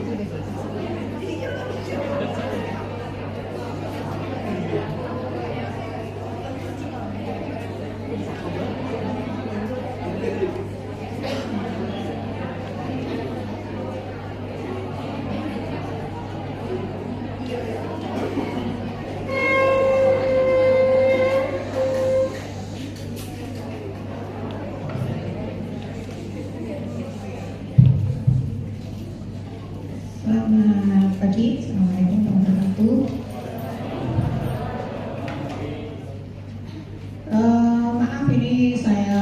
Selamat pagi, Assalamualaikum warahmatullahi wabarakatuh. Maaf ini saya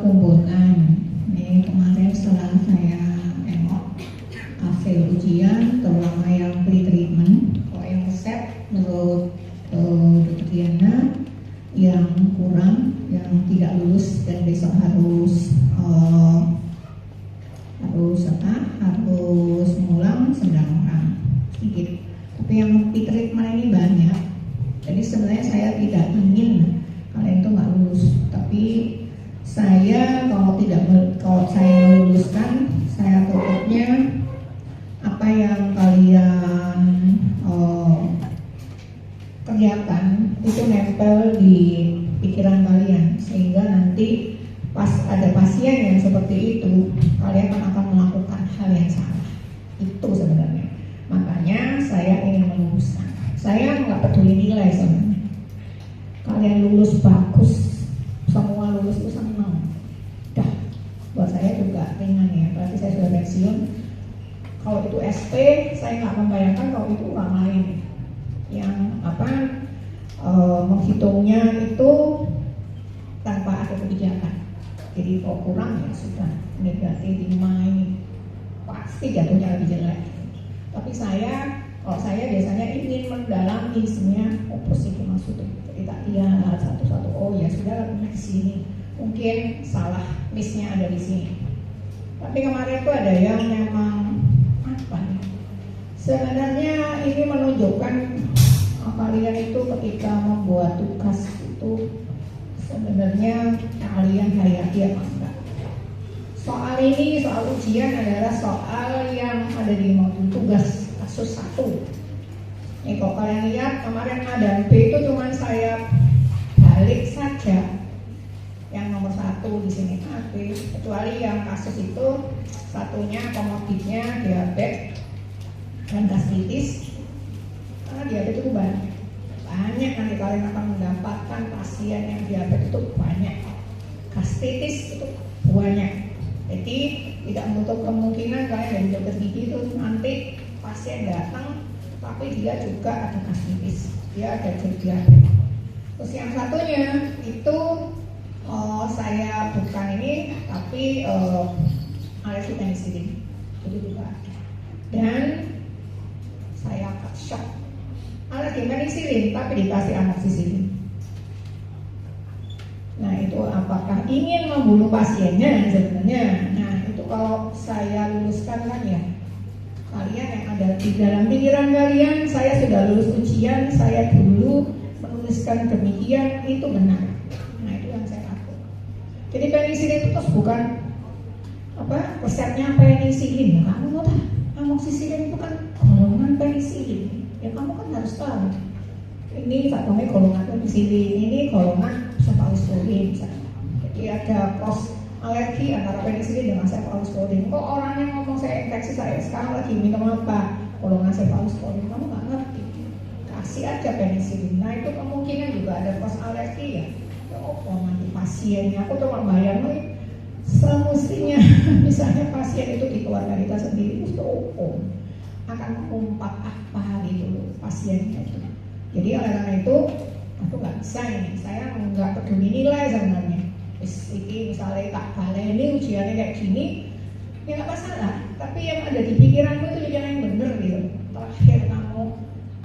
kumpulkan. Ini kemarin setelah saya tengok hasil ujian, terutama yang pre-treatment, kalau yang resep menurut Dr. Diana yang kurang, yang tidak lulus dan besok harus mengulang 9 orang sedikit, tapi yang treatment ini banyak. Jadi sebenarnya saya tidak ingin kalian itu nggak lulus, tapi saya kalau saya meluluskan, saya takutnya apa yang kalian kerjakan itu nempel di pikiran kalian, sehingga nanti pas ada pasien yang seperti itu, kalian akan melakukan hal yang salah. Itu sebenarnya. Makanya saya ingin meluluskan. Saya nggak peduli nilai sebenarnya. Kalian lulus bagus, semua lulus itu senang. Dah, buat saya juga ringan ya. Berarti saya sudah pensiun. Kalau itu SP, saya nggak membayangkan kalau itu orang lain yang menghitungnya itu tanpa ada kebijakan. Jadi kalau kurang ya sudah, negatif 5 ini pasti jatuhnya lebih jelek. Tapi kalau saya biasanya ingin mendalami sebenarnya apa sih maksudnya. Jadi tak lihat satu-satu, oh ya sudah next sini. Mungkin salah miss-nya ada di sini. Tapi kemarin itu ada yang memang sebenarnya ini menunjukkan kalian itu ketika membuat tugas itu sebenarnya kalian hayati apa enggak. Soal ini, soal ujian adalah soal yang ada di modul tugas kasus 1. Nih kalau kalian lihat kemarin A dan B itu cuma saya balik saja. Yang nomor 1 di sini A, B, kecuali yang kasus itu satunya komorbidnya diabetes dan gastritis. Karena diabetes itu banyak nanti kalian akan mendapatkan pasien yang diabetes itu banyak, gastritis itu banyak. Jadi tidak menutup kemungkinan kalian dari dokter gigi itu nanti pasien datang tapi dia juga ada gastritis, dia ada diabetes. Terus yang satunya itu saya bukan ini tapi alergi penisilin itu juga ada. Dan saya agak shock, alergi penisilin tapi dikasih amoxicillin. Nah itu apakah ingin membunuh pasiennya sebenarnya? Nah itu kalau saya luluskan kan ya, kalian yang ada di dalam pikiran kalian, saya sudah lulus ujian, saya dulu menuliskan demikian, itu benar. Nah itu yang saya takut. Jadi penisilin itu terus bukan resepnya penisilin. Kamu mau tahu amoxicillin itu kan golongan penisilin, ya kamu kan harus tahu. Ini faktornya golongan penisilin, ini golongan cephalosporin. Jadi ada cross alergi antara penisilin dengan cephalosporin. Kok orang yang ngomong saya infeksi, saya sekarang lagi minum apa? Golongan cephalosporin, kamu nggak ngerti. Kasih aja penisilin. Nah itu kemungkinan juga ada cross alergi ya. Nanti pasiennya, aku cuma bayang nih, semestinya misalnya pasien itu di keluarga kita sendiri itu akan mengumpat apa gitu loh pasiennya itu. Jadi oleh karena itu aku nggak bisa ini, saya nggak peduli nilai sebenarnya. Ini misalnya tak baleni ujiannya kayak gini, ya nggak masalah. Tapi yang ada di pikiranmu itu yang bener gitu. Terakhir kamu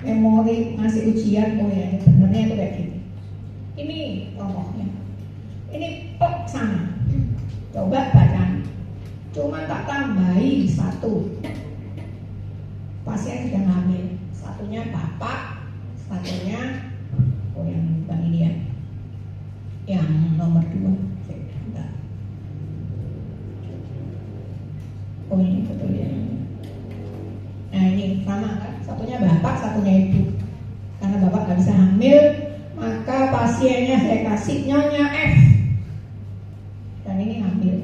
memori ngasih ujian, oh ya ini benernya itu kayak gini. Ini contohnya. Ini sama. Coba baca. Cuma tak tambahi 1. Pasien sedang hamil. Satunya bapak, satunya yang bang ini ya, yang nomor 2. Oh ini betul ya. bapak, satunya ibu. Karena bapak nggak bisa hamil, maka pasiennya saya kasih Nyonya F. Dan ini hamil.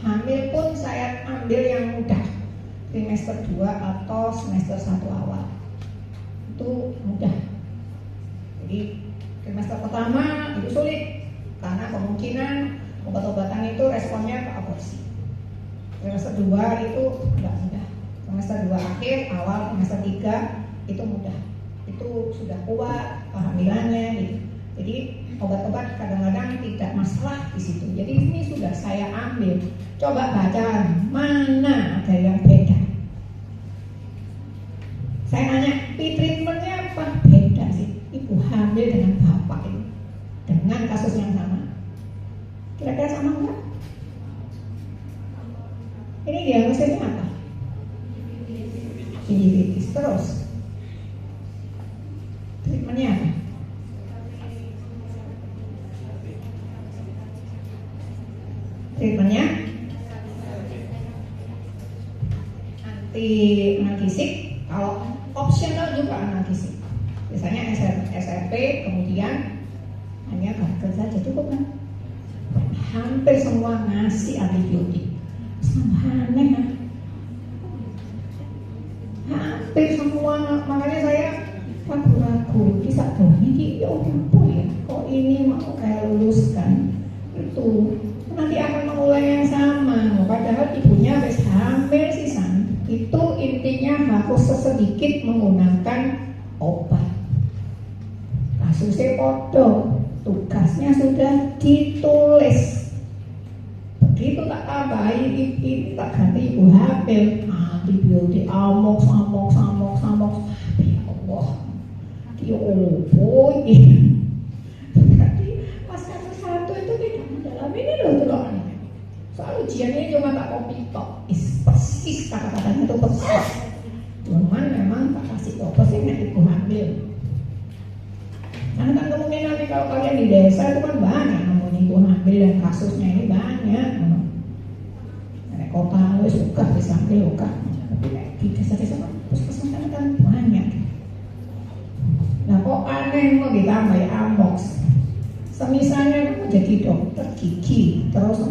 Hamil pun saya ambil yang mudah, trimester 2 atau semester 1 awal. Itu mudah. Jadi trimester pertama itu sulit karena kemungkinan obat-obatan itu responnya ke aborsi. Trimester 2 itu enggak mudah. Trimester 2 akhir, awal trimester 3 itu mudah. Itu sudah kuat kehamilannya gitu. Jadi obat-obat kadang-kadang tidak masalah di situ. Jadi ini sudah saya ambil. Coba baca mana ada yang beda. Saya nanya, treatmentnya apa? Beda sih. Ibu hamil dengan bapak ini dengan kasus yang sama. Kira-kira sama enggak? Ini diagnosisnya apa? Gingivitis. Terus treatmentnya apa? Treatmentnya analgesik. Kalau optional juga analgesik. Biasanya SRP, kemudian hanya gargle saja cukup kan? Hampir semua ngasih antibiotik. Aneh kan? Hampir semua, makanya saya ragu-ragu. Bisa dong ini ya apa ya? Kok ini mau kayak luluskan itu? Nanti akan mengulang yang sama. Padahal ibunya habis hamil sih San. Itu intinya harus sesedikit menggunakan obat. Kasusnya podo, tugasnya sudah ditulis. Begitu tak tambahin ini tak ganti ibu hamil, antibiotik amok. Ya Allah, dia opo ini. Berarti pas kasus satu itu tidak mendalami ini loh. Soal ujiannya cuma tak copy tok, persis kata-katanya itu persis. Cuman memang tak kasih tau persis ibu hamil. Karena kan kemungkinan nanti kalau kalian di desa itu kan banyak namanya ibu hamil dan kasusnya ini banyak. Karena kota lu suka bisa hamil suka, tapi di desa-desa puskesmas kan banyak. Nah kok aneh mau ditambah amoks. Semisalnya kamu jadi dokter gigi, terus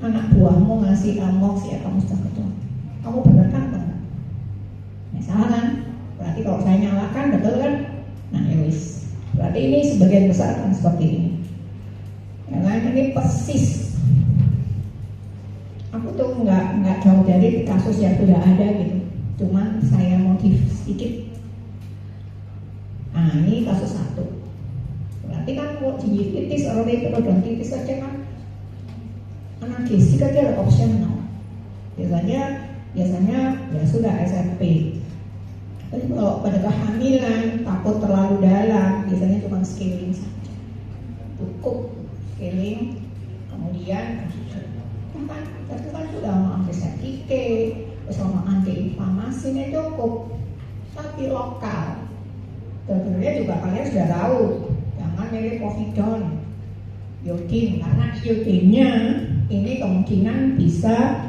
anak buahmu ngasih amoks ya kamu sudah betul. Kamu benar kan? Nah, salah kan? Berarti kalau saya nyalakan betul kan? Nah ya wis. Berarti ini sebagian besar kan seperti ini. Ya kan ini persis. Aku tuh nggak jauh dari kasus yang sudah ada gitu. Cuman saya modif sedikit. Nah ini kasus satu. Berarti kan mau gingivitis, periodontitis saja kan analgesik aja ada optional. Biasanya ya sudah SRP. Tapi kalau pada kehamilan takut terlalu dalam, biasanya cuma scaling saja. Cukup scaling, kemudian kan tapi kan sudah mau antiseptik, sama antiinflamasinya cukup. Tapi lokal. Tentunya juga kalian sudah tahu, jangan milih povidone, iodin, karena iodinnya ini kemungkinan bisa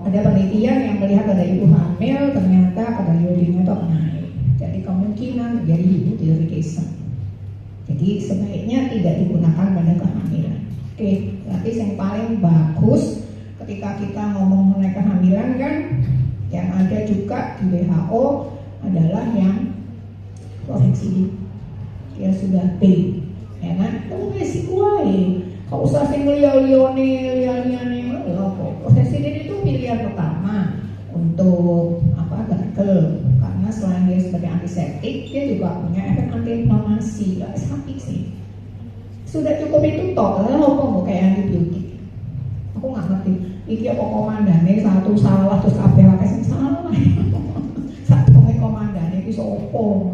ada penelitian yang melihat pada ibu hamil ternyata kadar iodinnya itu naik. Jadi kemungkinan terjadi hypothyroidism. Jadi sebaiknya tidak digunakan pada kehamilan. Oke, berarti yang paling bagus ketika kita ngomong mengenai kehamilan kan yang ada juga di WHO adalah yang provinsi dia sudah B, ya kan? Kamu resiko aja. Kau usah sing liane apa? Provinsi itu pilihan pertama untuk apa? Gargle, karena selain dia sebagai antiseptik, dia juga punya efek antiinflamasi. Gak sakit sih. Sudah cukup itu toh, lalu apa mau kayak antibiotik? Aku nggak ngerti. Iki apa komandannya satu salah terus kabeh akeh salah. Satu komandannya itu sopo.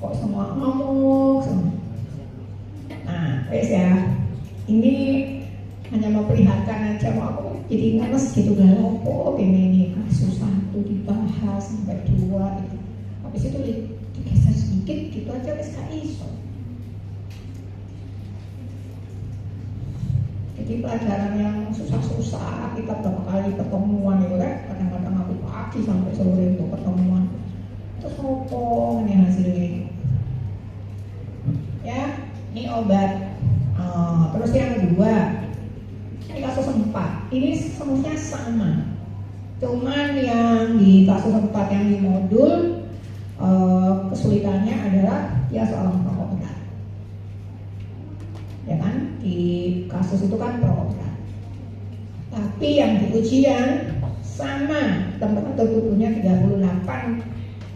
Kok semua ngomong semua. Nah, wes ya. Ini hanya memperlihatkan aja, mau aku jadi ngenes gitu galau kok ini kasus satu dibahas sampai 2 gitu. Habis itu digeser sedikit gitu aja wes gak iso. Jadi pelajaran yang susah-susah kita berapa kali pertemuan itu kan, kadang-kadang aku pagi sampai sore untuk pertemuan. Terus opo ini hasilnya? Ya, ini obat. Terus yang kedua, ini kasus 4. Ini semuanya sama. Cuman yang di kasus 4 yang di modul kesulitannya adalah dia seorang perokok berat. Ya kan? Di kasus itu kan perokok berat. Tapi yang di ujian sama, temperatur tubuhnya 38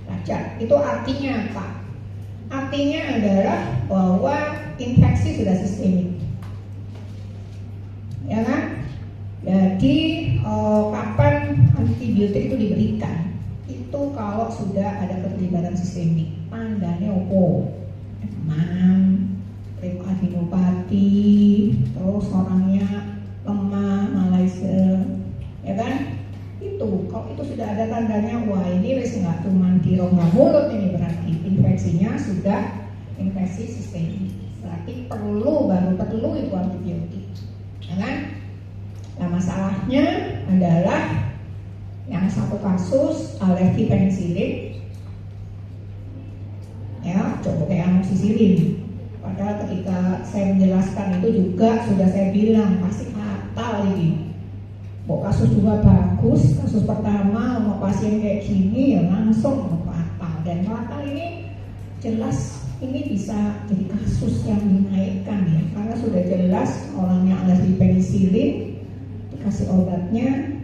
derajat. Itu artinya apa? Artinya adalah bahwa infeksi sudah sistemik. Ya kan? Jadi kapan antibiotik itu diberikan? Itu kalau sudah ada keterlibatan sistemik. Tandanya opo? Demam, adenovirus, terus orangnya lemah, malaise, ya kan? Itu kalau itu sudah ada tandanya, wah ini wis nggak cuma di rongga mulut, ini berarti infeksinya sudah infeksi sistemik. Berarti perlu itu antibiotik, ya kan? Nah masalahnya adalah yang satu kasus alergi penisilin, ya coba kayak amoksisilin. Padahal ketika saya menjelaskan itu juga sudah saya bilang pasti fatal ini. Kok kasus juga bagus, kasus pertama sama pasien kayak gini ya langsung fatal. Dan fatal ini jelas ini bisa jadi kasus yang dinaikkan ya, karena sudah jelas orangnya alergi penisilin, dikasih obatnya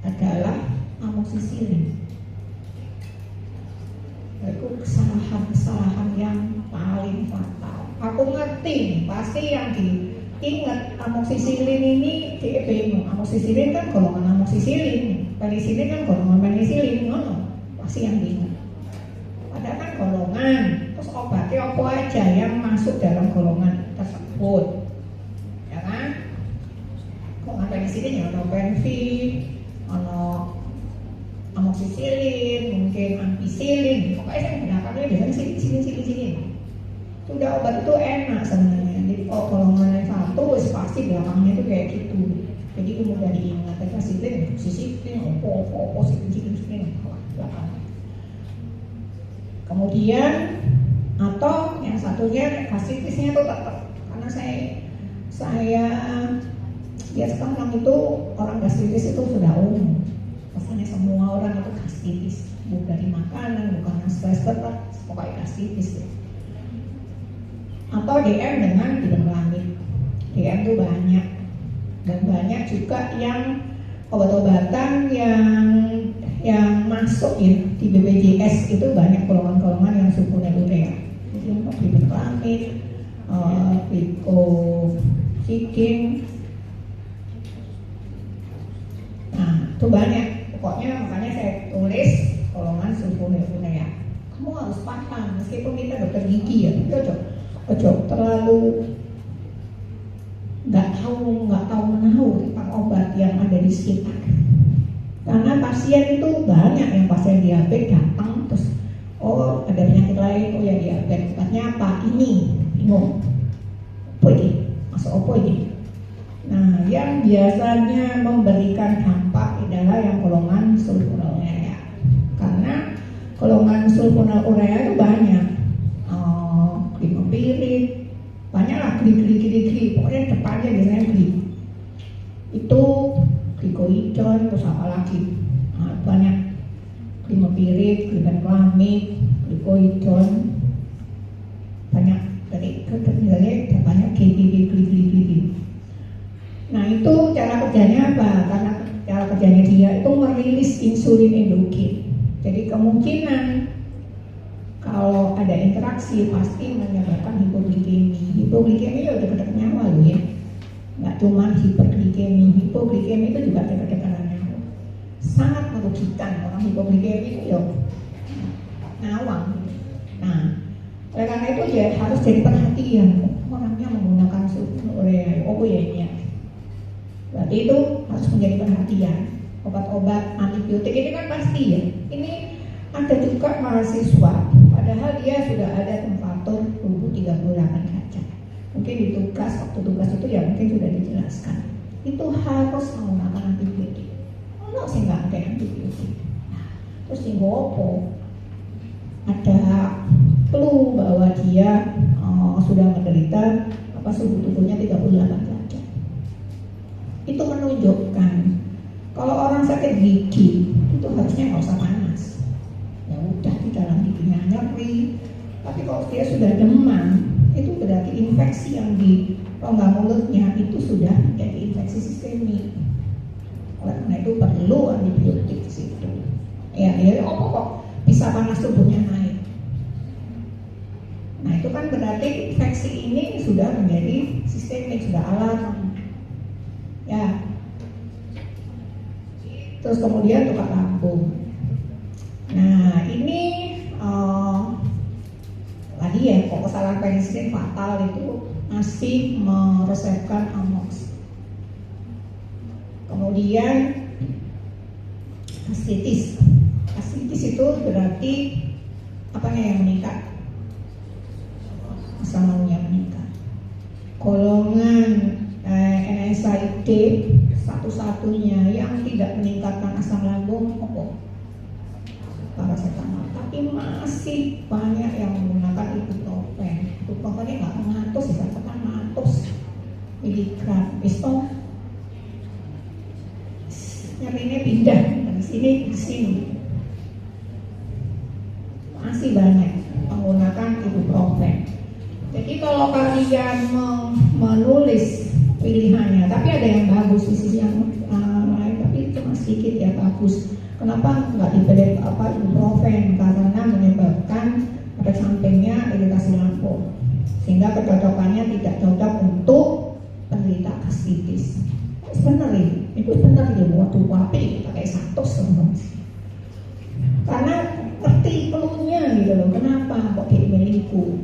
adalah amoksisilin. Itu kesalahan yang paling fatal. Aku ngerti pasti yang diingat amoksisilin ini bingung. Amoksisilin kan golongan amoksisilin, penisilin kan golongan penisilin, pasti yang diingat. Padahal kan golongan, terus obatnya apa aja yang masuk dalam golongan tersebut, ya kan? Golongan penisilin ya ada penfid, ada amoksisilin, mungkin ampicillin. Pokoknya saya menggunakannya biasanya sini. Sudah obat itu enak sebenarnya. Jadi golongan yang satu pasti belakangnya itu kayak gitu. Jadi mudah diingat, ampicillin, amoksisilin, opo, sini belakangnya. Kemudian atau yang satunya gastritisnya itu tetap, karena saya lihat sekarang itu orang gastritis itu sudah umum. Rasanya semua orang itu gastritis, bukan dari makanan, bukan stres berat, pokoknya gastritis ya. Atau DM dengan hidung langit. DM itu banyak, dan banyak juga yang obat-obatan yang masuk ya di BPJS itu banyak golongan-golongan yang sulfonylurea. Jadi untuk hidung langit, Vicodin. Nah itu banyak. Pokoknya makanya saya tulis golongan sulfonylurea. Kamu harus paham, meskipun kita dokter gigi ya, ojo terlalu nggak tahu menahu tentang obat yang ada di sekitar. Karena pasien itu banyak yang pasien diabetes datang terus ada penyakit lain, ya diabetes, obatnya apa? Ini bingung. Apa ini? Masuk apa ini? Nah, yang biasanya memberikan dampak adalah yang golongan sulfonylurea. Karena golongan sulfonylurea itu banyak, glimepirid, banyak lah, gli, pokoknya depannya biasanya gli. Itu glikoidon, terus apa lagi? Banyak glimepirid, glibenclamid, glikoidon, banyak dari misalnya banyak gli. Nah itu cara kerjanya apa? Karena cara kerjanya dia itu merilis insulin endogen. Jadi kemungkinan kalau ada interaksi pasti menyebabkan hipoglikemi. Hipoglikemi ya dekat-dekat nyawa loh ya. Nggak cuma hiperglikemi, hipoglikemi itu juga dekat-dekat nyawa. Sangat merugikan orang hipoglikemi itu ya ngawang. Nah, oleh karena itu ya harus jadi perhatian orangnya menggunakan sulfonylurea. Oh ya ini ya. Berarti itu harus menjadi perhatian. Obat-obat antibiotik ini kan pasti ya. Ini ada juga mahasiswa, padahal dia sudah ada temperatur tubuh 38 derajat. Mungkin di waktu tugas itu ya mungkin sudah dijelaskan. Itu harus menggunakan antibiotik. Kalau sih nggak ada antibiotik, nah, terus tinggal opo? ada clue bahwa dia sudah menderita suhu tubuhnya 38 derajat. Itu menunjukkan kalau orang sakit gigi itu harusnya nggak usah panas. Ya udah, di dalam giginya nyeri. Tapi kalau dia sudah demam, itu berarti infeksi yang di rongga mulutnya itu sudah menjadi infeksi sistemik. Oleh karena itu perlu antibiotik di situ. Ya, kok bisa panas tubuhnya naik. Nah, itu kan berarti infeksi ini sudah menjadi sistemik, sudah alarm. Ya. Terus kemudian tukar lambung. Nah, ini tadi ya, kok kesalahan penisilin fatal itu masih meresepkan amox. Kemudian gastritis. Gastritis itu berarti apanya yang meningkat? Asam lambungnya meningkat. Golongan NSAID satu-satunya yang tidak meningkatkan asam lambung paracetamol. Tapi masih banyak yang menggunakan ibuprofen. Ibuprofennya nggak 100, bisa 400 miligram. Besok nyerinya pindah dari sini ke sini. Masih banyak menggunakan ibuprofen. Jadi kalau kalian menulis pilihannya, tapi ada yang bagus di sisi yang lain, tapi cuma sedikit ya bagus. Kenapa nggak diberi ibuprofen? Karena menyebabkan efek sampingnya iritasi lambung, sehingga kecocokannya tidak cocok untuk penderita gastritis. Sebenarnya itu benar ya, waktu wapi pakai 100 semua. Karena ngerti pelunya gitu loh, kenapa kok dimiliku.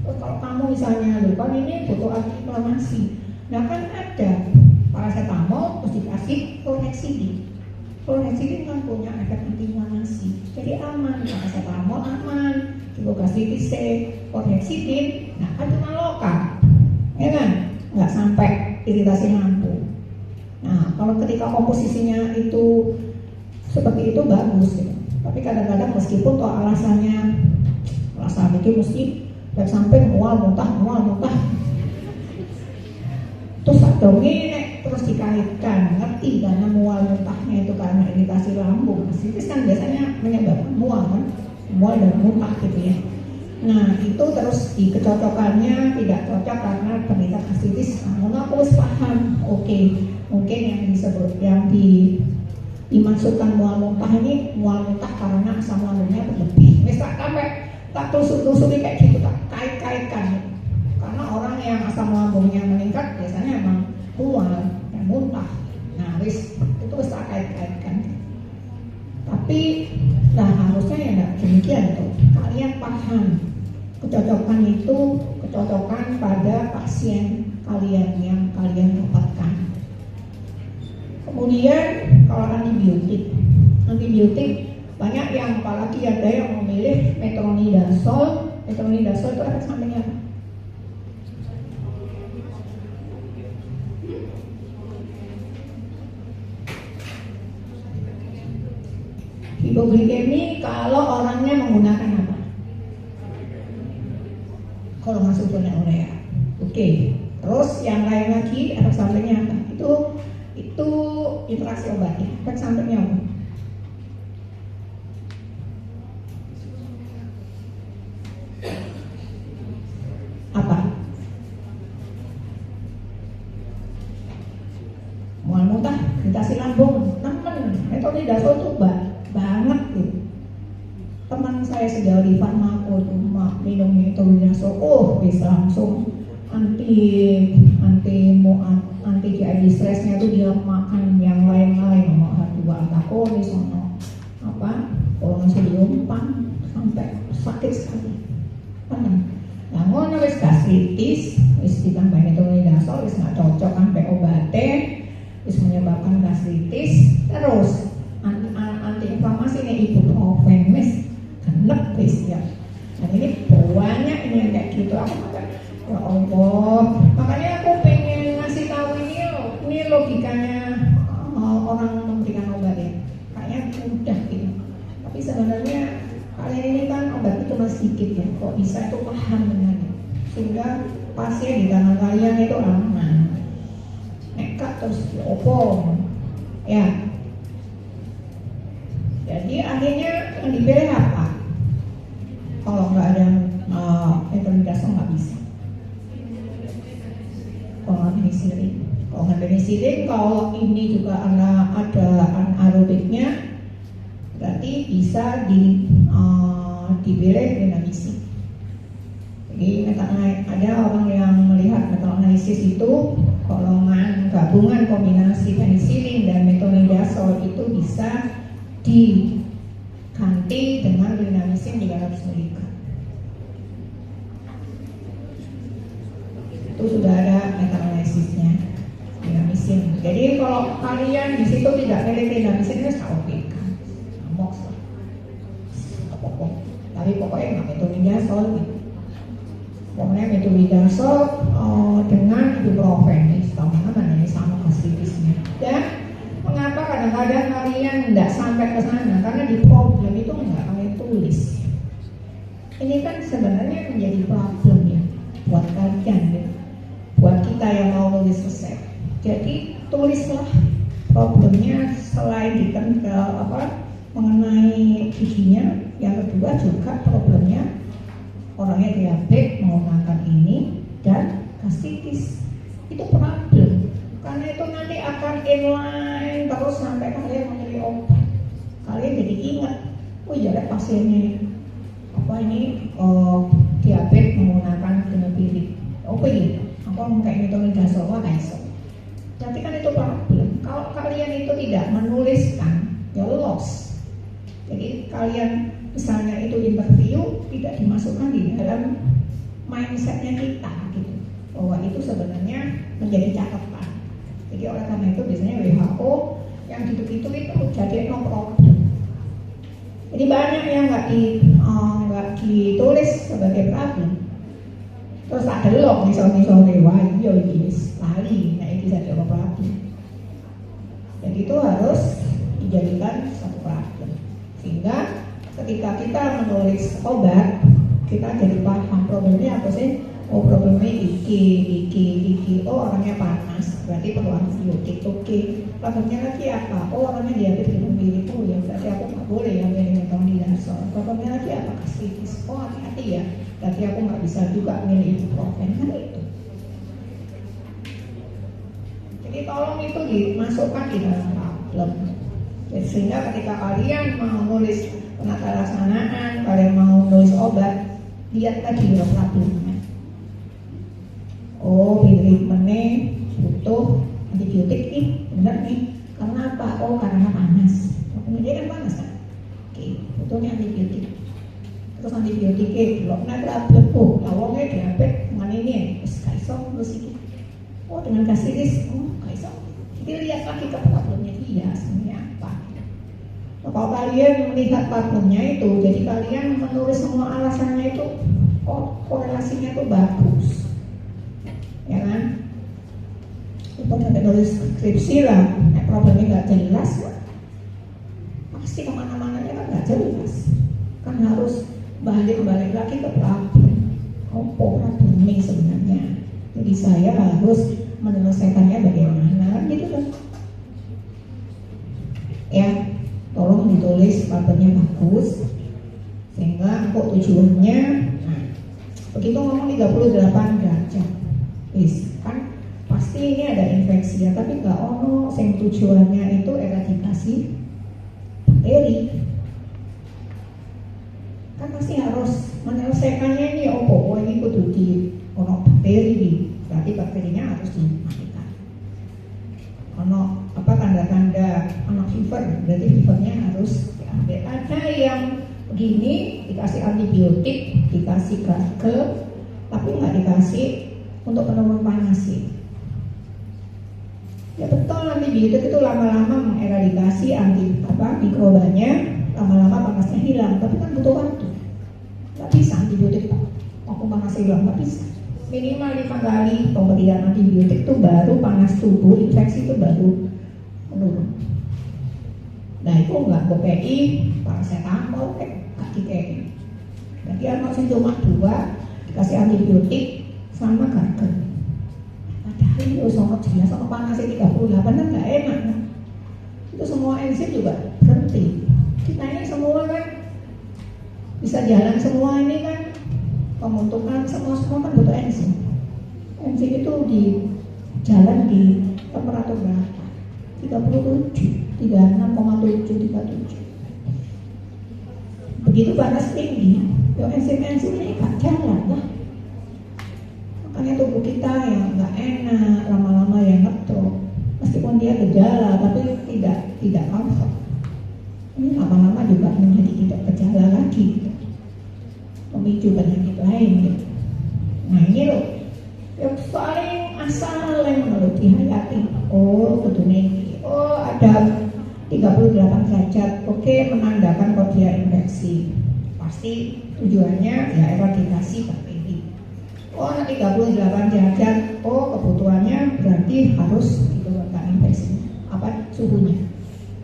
Terus kalau kamu misalnya lupa ini butuh antiinflamasi, nah kan ada paracetamol terus dikasih chlorhexidine. Chlorhexidine kan punya efek antiinflamasi, jadi aman. Paracetamol aman, gastritis chlorhexidine, nah kan cuma lokal, ya kan, nggak sampai iritasi lambung. Nah kalau ketika komposisinya itu seperti itu bagus gitu. Tapi kadang-kadang meskipun toh alasan itu mesti dan sampai mual muntah. Terus abdomen terus dikaitkan, ngerti karena mual muntahnya itu karena iritasi lambung. Gastritis kan biasanya menyebabkan mual kan, mual dan muntah gitu ya. Nah itu terus dikecocokannya tidak cocok karena penderita gastritis. Namun aku harus paham, oke, mungkin yang disebut dimaksudkan mual muntah ini mual muntah karena asam lambungnya berlebih. Misal sampai tak tusuk-tusuki kayak gitu, tak kait-kaitkan. Karena orang yang asam lambungnya meningkat biasanya emang mual dan muntah. Nah, itu tak kait-kaitkan. Tapi, harusnya ya nggak demikian tuh. Kalian paham kecocokan itu kecocokan pada pasien kalian yang kalian dapatkan. Kemudian kalau antibiotik banyak yang apalagi ada yang memilih metronidazole. Metronidazole itu efek sampingnya apa? Hipoglikemi kalau orangnya menggunakan apa? Kalau masuk zona urea. Oke. Terus yang lain lagi efek sampingnya apa? Itu interaksi obat. Efek sampingnya apa? Apa? Mual muntah, iritasi lambung, metronidazole itu banget gitu. Teman saya sejauh di farmako tuh minum metronidazole, bisa langsung anti GI stressnya tuh dia makan yang lain-lain, mau H2 antagonis, mau golongan sodium sampai sakit sekali. Namun wis gastritis, wis ditambah metronidazole, wis nggak cocok sampai obatnya, wis menyebabkan gastritis, terus antiinflamasi ini ibuprofen, wis genep wis ya. Dan ini banyak ini yang kayak gitu. Aku makan, ya Allah, makanya aku pengen ngasih tahu ini logikanya orang memberikan obat ya. Kayaknya mudah gitu. Tapi sebenarnya kalian ini kan obatnya cuma sedikit ya, kok bisa itu paham dengannya, sehingga pasien di tangan kalian itu aman. Nekat terus diopong ya. Jadi akhirnya yang dipilih apa? Kalau nggak ada metronidazole nggak bisa. Kalau nggak penicillin, kalau ini juga ada anaerobiknya, berarti bisa dipilih gentamicin. Jadi ada orang yang melihat meta-analisis itu golongan gabungan kombinasi penicillin dan metronidazole itu bisa diganti dengan gentamicin 300 mg. Itu sudah ada meta-analisisnya gentamicin. Jadi kalau kalian di situ tidak pilih gentamicin, itu tak oke kan? Ngomong lah. Tapi pokoknya nggak metronidazole gitu. Pokoknya metronidazole dengan ibuprofen, sama namanya sama gastritisnya. Dan mengapa kadang-kadang kalian tidak sampai ke sana? Karena di problem itu nggak kalian tulis. Ini kan sebenarnya menjadi problem ya buat kalian, ya. Buat kita yang mau nulis resep. Jadi tulislah problemnya selain mengenai giginya. Yang kedua juga problemnya orangnya diabetes mau makan ini dan gastritis. Itu problem. Karena itu nanti akan inline terus sampai kalian memilih obat. Kalian jadi ingat, oh iya ada pasiennya diabetes menggunakan fenofilik. Oh iya, aku kayak metronidazole kayak so. Nanti kan itu problem. Kalau kalian itu tidak menuliskan, ya loss. Jadi kalian misalnya itu interview tidak dimasukkan di dalam mindsetnya kita gitu, bahwa itu sebenarnya menjadi catatan. Jadi oleh karena itu biasanya WHO yang gitu-gitu itu jadi no problem. Jadi banyak yang nggak ditulis sebagai problem. Terus ada loh misalnya wah iya sekali, nah itu jadi problem. Jadi itu harus dijadikan satu problem. Sehingga ketika kita menulis obat, kita jadi paham problemnya apa sih? Oh problemnya iki. Oh orangnya panas, berarti perlu antibiotik. Oke. Problemnya lagi apa? Oh orangnya diabetes fenofilik. Oh ya berarti aku nggak boleh yang milih metronidazole. Problemnya lagi apa? Gastritis. Oh hati-hati ya. Berarti aku nggak bisa juga milih ibuprofen kan itu. Jadi tolong itu dimasukkan di dalam problem. Sehingga ketika kalian mau nulis penata laksanaan, kalian mau nulis obat, lihat tadi problemnya. Oh, treatmentnya butuh antibiotik benar nih. Karena apa? Oh, karena panas. Dia kan panas kan? Oke, butuhnya antibiotik. Terus antibiotiknya belum problem. Oh, lawangnya diabetes, mana ini? Kaisong terus ini. Oh, dengan gastritis. Oh, kaisong. Jadi lihat lagi ke problemnya dia sebenarnya apa. Kalau kalian melihat problemnya itu, jadi kalian menulis semua alasannya itu, oh korelasinya itu bagus, ya kan? Itu sampai nulis skripsi lah, problemnya nggak jelas, pasti kemana-mananya kan nggak jelas, kan harus balik lagi ke problem, problemnya sebenarnya. Jadi saya harus menyelesaikannya bagaimana, gitu kan? Ya. Tolong ditulis problemnya bagus sehingga kok tujuannya. Nah, begitu ngomong 38 derajat, kan pasti ini ada infeksi ya, tapi nggak sing tujuannya itu eradikasi bakteri. Kan pasti harus menyelesaikannya ini ini kudu di bakteri, berarti bakterinya harus dimatikan. Tanda-tanda anak fever, berarti fevernya harus diambil. Ada yang begini dikasih antibiotik, dikasih gargle, tapi nggak dikasih untuk penurun panas sih. Ya betul, antibiotik itu lama-lama mengeradikasi mikrobanya, lama-lama panasnya hilang, tapi kan butuh waktu. Nggak bisa antibiotik waktu panas hilang, nggak bisa. Minimal 5 kali pemberian antibiotik itu baru panas tubuh, infeksi itu baru menurun. Nah itu nggak BPI, paracetamol, kaki. dia masih cuma 2 dikasih antibiotik sama gagal. Padahal ini sangat jelas sama panasnya 38 kan nggak enak kan? Itu semua enzim juga berhenti. Kita ini semua kan bisa jalan semua ini kan, pembentukan semua kan butuh enzim. Enzim itu di jalan di temperatur berapa? 37, 36,7, 37. Begitu panas tinggi, enzim-enzim ini gak jalan lah. Makanya tubuh kita yang nggak enak, lama-lama yang ngetok. Meskipun dia gejala, tapi tidak comfort. Ini lama-lama juga menjadi tidak gejala lagi, gitu. Memicu penyakit lain. Gitu. Nah ini loh, yang paling asal yang menurut dihayati. Oh betulnya ini. Oh ada 38 derajat. Oke, menandakan kalau dia infeksi. Pasti tujuannya ya eradikasi bakteri. Oh 38 derajat. Oh kebutuhannya berarti harus diturunkan infeksi. Apa suhunya?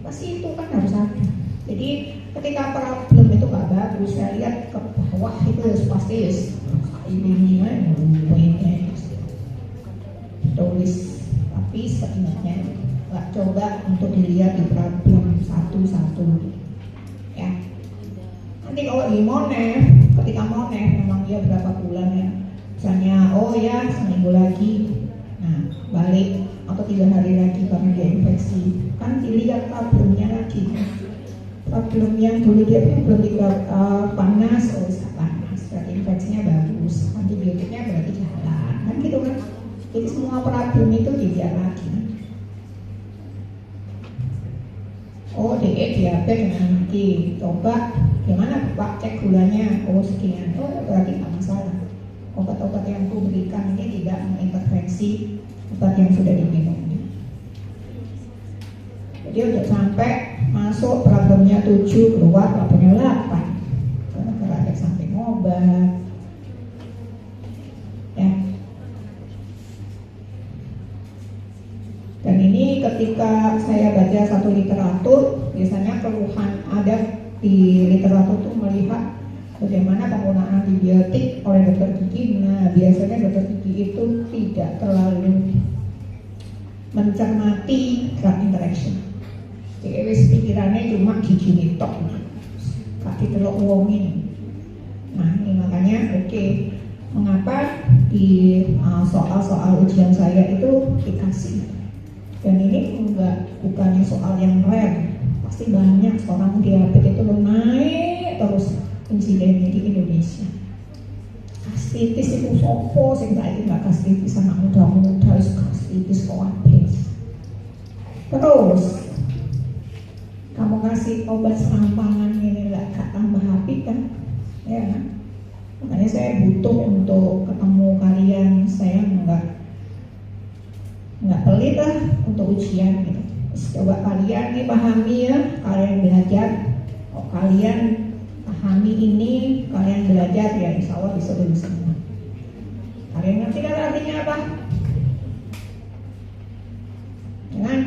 Pasti itu kan harus ada. Jadi ketika problem itu gak bagus, saya lihat ke bawah itu pasti ini poinnya tulis, tapi sebenarnya nggak coba untuk dilihat di problem satu-satu ya. Nanti kalau di monef, ketika monef memang dia berapa bulan ya, misalnya oh ya seminggu lagi, nah balik atau 3 hari lagi karena dia infeksi, kan dilihat problemnya lagi. Problem yang dulu dia belum panas, oh bisa panas, berarti infeksinya bagus, antibiotiknya berarti jalan, kan gitu kan. Jadi semua problem itu dilihat lagi. Oh DE diabetes nanti coba gimana Pak cek gulanya, oh sekian, oh berarti nggak masalah. Obat-obat yang aku berikan ini tidak mengintervensi obat yang sudah diminum. Jadi udah sampai masuk problemnya 7, keluar problemnya 8 karena ada samping obat ya. Dan ini ketika saya baca satu literatur, biasanya keluhan ada di literatur itu melihat bagaimana penggunaan antibiotik oleh dokter gigi. Nah biasanya dokter gigi itu tidak terlalu mencermati drug interaction. Jadi pikirannya cuma gigi nitok, kaki telok wong ini. Nah ini makanya mengapa di soal-soal ujian saya itu dikasih. Dan ini bukannya soal yang rare, pasti banyak orang diabetes itu naik terus insidennya di Indonesia. Gastritis itu sopo sing saiki nggak gastritis anak muda-muda wis gastritis kabeh. Terus kamu kasih obat serampangan ini gak tambah happy kan? Ya kan? Makanya saya butuh untuk ketemu kalian, saya nggak pelit lah untuk ujian gitu. Coba kalian dipahami ya, kalian belajar, kalian pahami ini, kalian belajar ya insya Allah bisa lulus semua. Kalian ngerti kan artinya apa? Jangan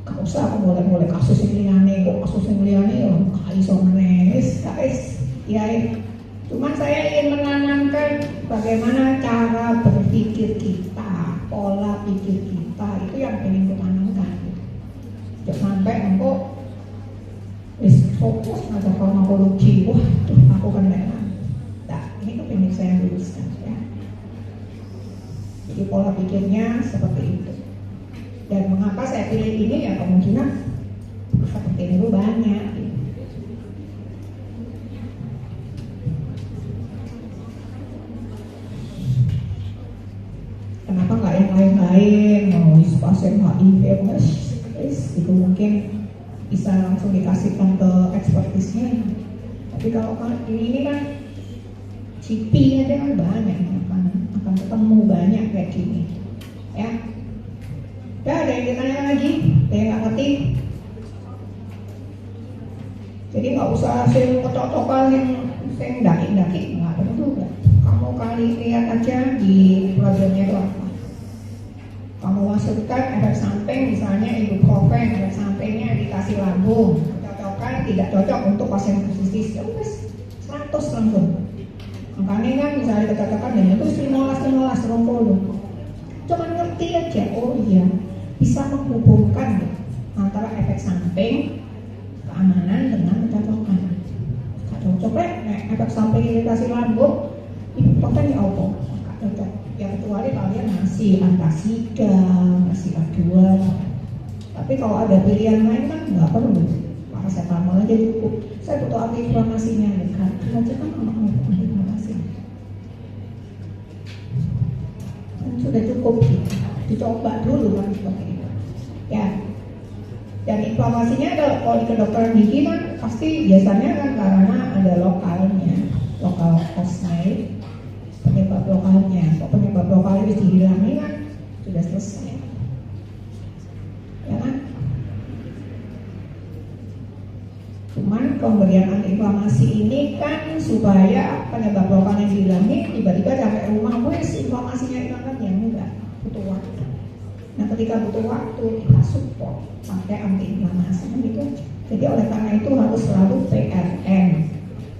gak usah aku mulai kasus yang liane, kok kasus yang liane ya iso menes, guys. Ya, cuman saya ingin menanamkan bagaimana cara berpikir kita, pola pikir kita itu yang ingin ditanamkan. Jangan sampai engkau fokus pada farmakologi, wah tuh aku kan memang. Nah, ini kepingin saya luruskan ya. Jadi pola pikirnya seperti itu. Dan mengapa saya pilih ini ya kemungkinan seperti itu banyak. Kenapa nggak yang lain-lain? Mau pasien HIV, itu mungkin bisa langsung dikasihkan ke ekspertisnya. Tapi kalau ini kan GP aja kan banyak, akan ketemu banyak kayak gini, ya. Ya, ada yang ditanya lagi? Ada yang nggak ngerti? Jadi nggak usah sering kocok-cokan yang sering daki-daki, nggak perlu juga. Kamu kali lihat aja di programnya itu apa. Kamu masukkan efek samping, misalnya ibuprofen, efek sampingnya dikasih lambung, cocokkan tidak cocok untuk pasien kristis, ya wes 100 langsung. Makanya kan misalnya katakan itu 15 rompol, cuma ngerti aja, oh iya bisa menghubungkan antara efek samping keamanan dengan kecocokan. Cocok efek samping iritasi lambung itu konten ya apa? Gak cocok. Ya kecuali kalian ngasih antasida, ngasih aduan. Tapi kalau ada pilihan lain kan nggak perlu. Paracetamol aja cukup. Saya butuh antiinflamasinya, kan? Aja kan antiinflamasi. Sudah cukup gitu. Dicoba dulu kan seperti itu. Ya. Dan inflamasinya kalau di kedokteran gigi kan pasti biasanya kan karena ada lokalnya, lokal osmate, penyebab lokalnya. Kalau penyebab lokalnya bisa dihilangi kan sudah selesai, ya kan? Cuman pemberian antiinflamasi ini kan supaya penyebab lokalnya dihilangi, tiba-tiba sampai rumah, wes inflamasinya hilang kan ya enggak, butuh waktu. Nah ketika butuh waktu kita support pakai antiinflamasi gitu. Jadi oleh karena itu harus selalu PRN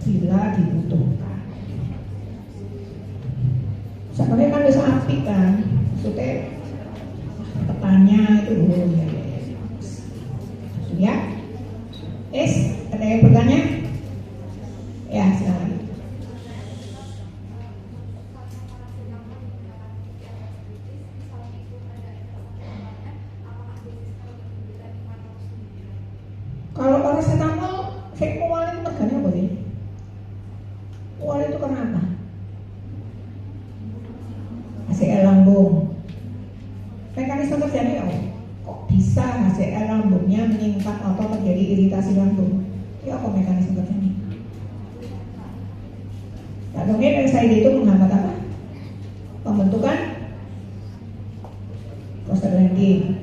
bila dibutuhkan. Sebenarnya kan bisa api kan, maksudnya petanya itu ya. Ada yang bertanya? Ya silakan. Kalau paracetamol, mual itu regane apa sih? Mual itu kenapa? HCl lambung. Mekanisme kerjanya apa? Kok bisa HCl lambungnya meningkat atau terjadi iritasi lambung? Itu apa mekanisme kerjanya? Nah, kemudian NSAID itu menghambat apa? Pembentukan prostaglandin.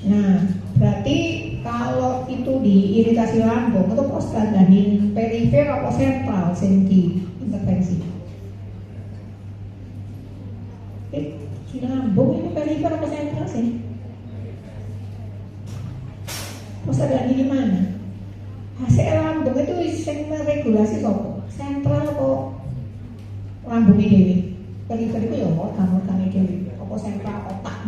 Nah, berarti kalau itu diiritasi lambung itu prostaglandin perifer atau sentral sing diintervensi. Di lambung ini perifer atau sentral sih? Prostaglandin di mana? HCl lambung itu sing meregulasi kok sentral kok lambung ini. Perifer itu ya organ-organ ini apa sentral otak.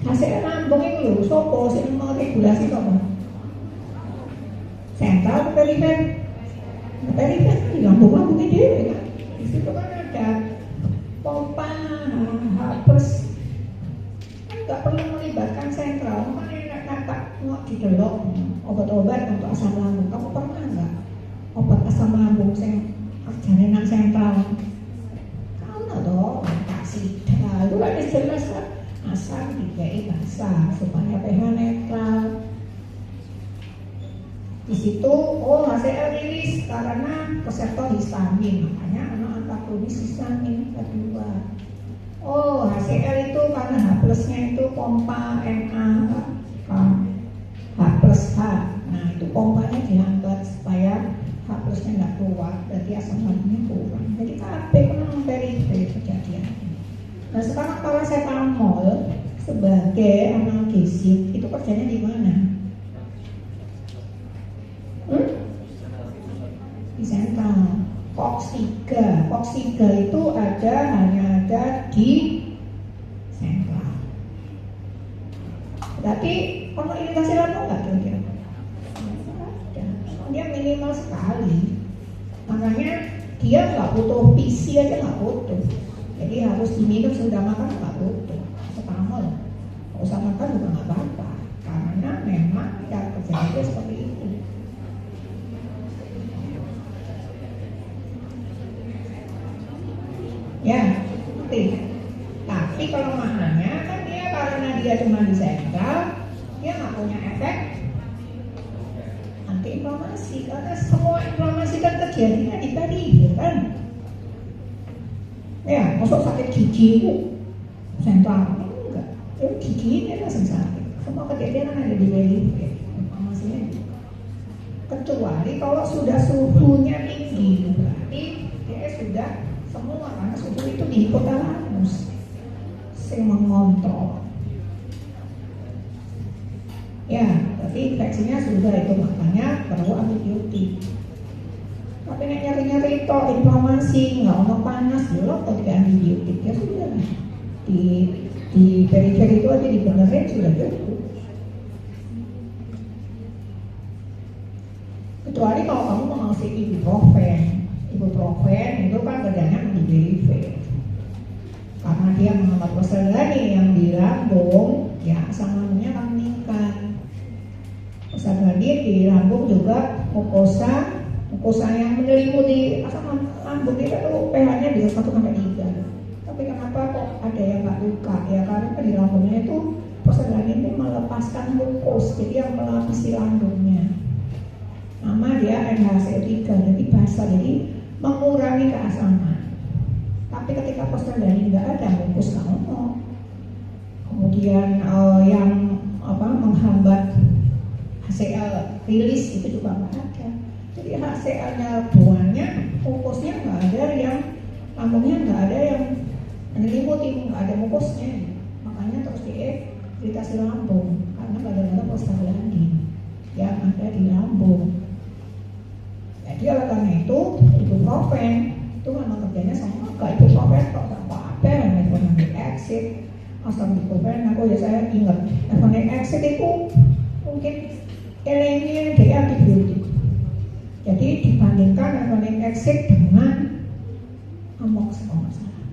HCl lambung itu lho, sopo sing meregulasi kok? Sentral perifer. Perifer di lambung ini kan. Di situ kan ada pompa H+. Kan nggak perlu melibatkan sentral. Makanya kata mau didelok obat-obat untuk asam lambung. Kamu pernah nggak obat asam lambung sing kerjane nang sentral? Kamu tahu kasih itu kan jelas kan. Asam dikai basah supaya pH netral. Di situ HCl rilis karena reseptor histamin, makanya anak antagonis histamin kedua. HCl itu karena H+-nya itu pompa H+H. Nah itu pompanya dihambat supaya H+-nya nggak keluar, berarti asam lambungnya kurang. Jadi kabeh memang perifer kejadian. Nah sekarang paracetamol sebagai analgesik itu kerjanya di mana? Di sentral. COX-3 itu hanya ada di sentral. Berarti kalau iritasi lambung nggak kira-kira? Dia minimal sekali. Makanya dia nggak butuh PC aja nggak butuh. Jadi harus diminum sudah makan nggak butuh. Paracetamol nggak usah makan juga nggak apa-apa. Karena memang cara kerjanya seperti itu. Ya, ngerti. Tapi kelemahannya kan dia karena dia cuma di sentral, dia nggak punya efek antiinflamasi. Karena semua inflamasi kan terjadinya di perifer kan. Ya, masuk sakit gigi itu sentral enggak? Gigi ini langsung sakit. Semua kejadian ada di perifer. Inflamasinya juga. Kecuali kalau sudah suhunya tinggi, berarti dia sudah semua karena suhu itu di hipotalamus. sing mengontrol. Ya, tapi infeksinya sudah itu makanya perlu antibiotik. Tapi nek nyeri-nyeri itu inflamasi, nggak ono panas, belum kok tidak antibiotik ya sudah. Di periferi itu aja dibenerin sudah cukup. Kecuali kalau kamu mau ngasih ibuprofen itu kan kerjanya di karena dia menghambat persalinan yang di lambung, ya asam lambungnya akan meningkat. Persalinan di lambung juga mukosa yang menyelimuti asam lambung kita tuh pH-nya di 1,3. Tapi kenapa kok ada yang nggak luka? Ya karena di lambungnya itu persalinan itu melepaskan mukos, jadi yang melapisi lambungnya. Nama dia NHCO3, jadi basah, jadi mengurangi keasaman. Tapi ketika persalinan nggak ada mukos kamu, kemudian yang menghambat HCl rilis itu juga nggak ada. Jadi HCl-nya buahnya, mukosnya nggak ada, yang lambungnya nggak ada yang menyelimuti, nggak ada mukosnya. Makanya terus diiritasi lambung karena kadang-kadang prostaglandin yang ada di lambung. Jadi oleh karena itu ibuprofen itu memang kerjanya sama kayak ibuprofen kok apa methylphenidate acid, acetaminophen. Aku ya saya ingat methylphenidate acid itu mungkin elengnya dari antibiotik. Jadi dibandingkan methylphenidate acid dengan amox kalau nggak salah.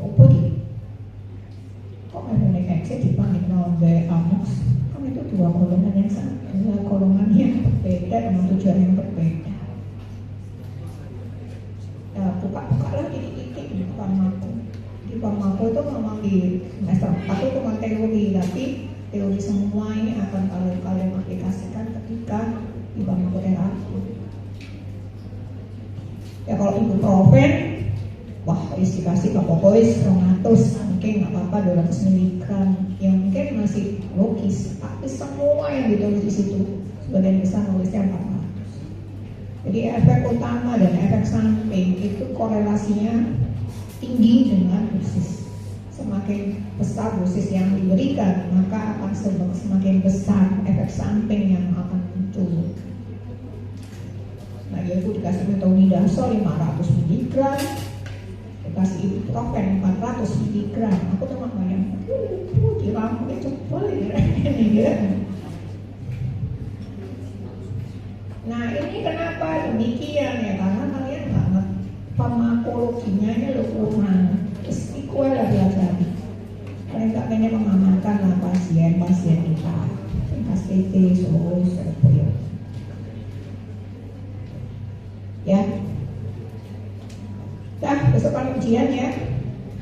Apa gitu? Kok methylphenidate acid dibandingkan dengan amox? Kan itu dua golongan yang sama, dua golongan yang berbeda dengan tujuan yang berbeda. Ya, buka lagi titik di farmako. Di farmako itu memang di semester 4 itu cuma teori, tapi teori semua ini akan kalian aplikasikan ketika di farmako terapi. Ya kalau ibuprofen, wah dikasih kapokois 200, mungkin nggak apa-apa 200 mg, yang mungkin masih logis. Tapi semua yang ditulis di situ sebagian besar nulisnya 400. Jadi efek utama dan efek samping itu korelasinya tinggi dengan dosis. Semakin besar dosis yang diberikan, maka akan semakin besar efek samping yang akan muncul. Nah, yaitu dikasih metronidazole 500 mg, dikasih ibuprofen 400 mg. Aku cuma bayang, di lambungnya cepet ini ya. Nah ini kenapa demikian ya, karena kalian banget farmakologinya ini kurang. Terus ikulah belajar. Kalian tak pengen mengamankan lah pasien kita, SPT, terus ya. Dah besok kan ujian ya,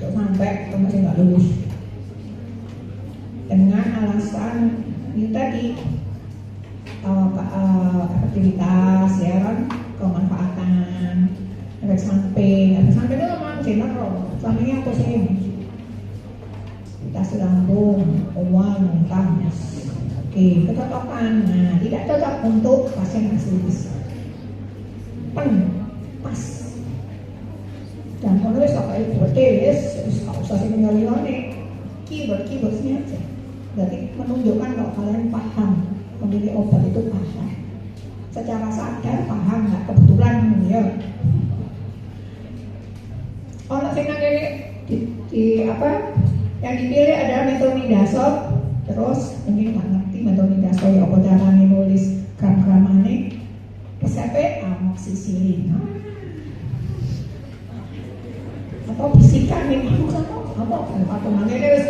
jangan sampai kamu masih nggak lulus dengan alasan ini tadi. Efektivitas ya kan, kemanfaatan, efek samping itu memang general. Sampingnya apa sih? Iritasi lambung, mual, muntah. Oke, kecocokan. Nah, tidak cocok untuk pasien asilis. Pas. Dan kalau pakai protein, nggak usah sih nyari keywordnya aja. Berarti menunjukkan kalau kalian paham. Memilih obat itu paham, secara sadar paham nggak kebetulan ya. Kalau sing di apa yang dipilih adalah metronidazole, terus mungkin nggak ngerti metronidazole ya apa caranya nulis gram-gramane, resepnya amoxicillin atau bisikan nih apa patungannya terus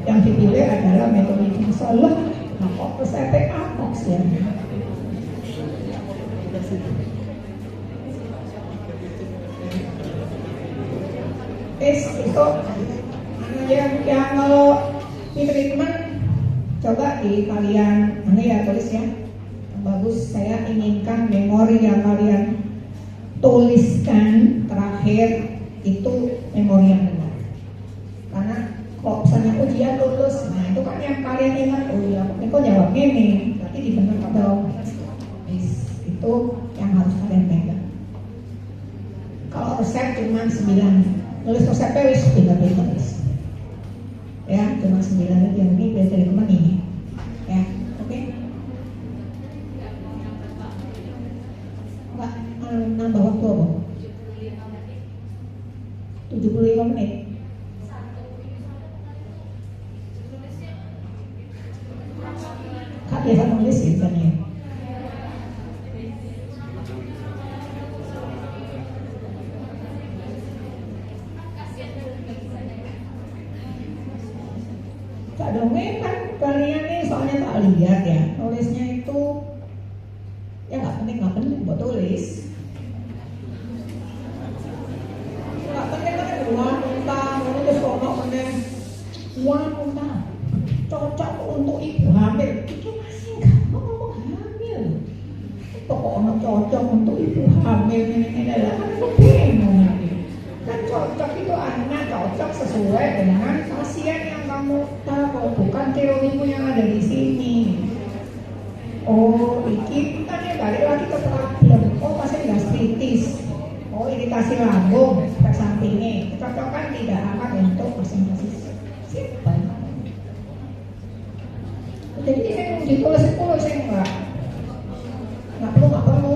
yang dipilih adalah metronidazole. Nah, kok resepnya amox ya? Itu yang kalau di treatment coba di kalian ya tulis ya. Yang bagus, saya inginkan memori yang kalian tuliskan terakhir itu memori yang benar. Karena kok misalnya ujian lulus, nah itu kan yang kalian ingat, oh iya, kok jawabnya ini, berarti dibener dong. Itu yang harus kalian pegang. Kalau resep cuma 9, nulis resepnya wis pinter-pinter. 9 aja, ini biar dari teman ini ya, oke? Enggak, nambah waktu apa? 75 menit. Kak biasa nulis sih misalnya. Kak dongeng kan kalian nih soalnya tak lihat ya, nulisnya itu ya nggak penting buat tulis. Nggak penting kan wanita, terus ngomong penting wanita cocok untuk ibu hamil. Itu masih nggak ngomong hamil. Pokoknya cocok untuk ibu hamil ini adalah kan itu bingung nanti. Kan cocok itu artinya cocok sesuai dengan pasien yang kamu tahu, bukan teorimu yang ada di sini. Oh, ini kan ya balik lagi ke problem. Oh, pasien gastritis. Oh, iritasi lambung, efek sampingnya. Kecocokan tidak akan untuk pasien-pasien simpel. Jadi saya ditulis saya nggak perlu.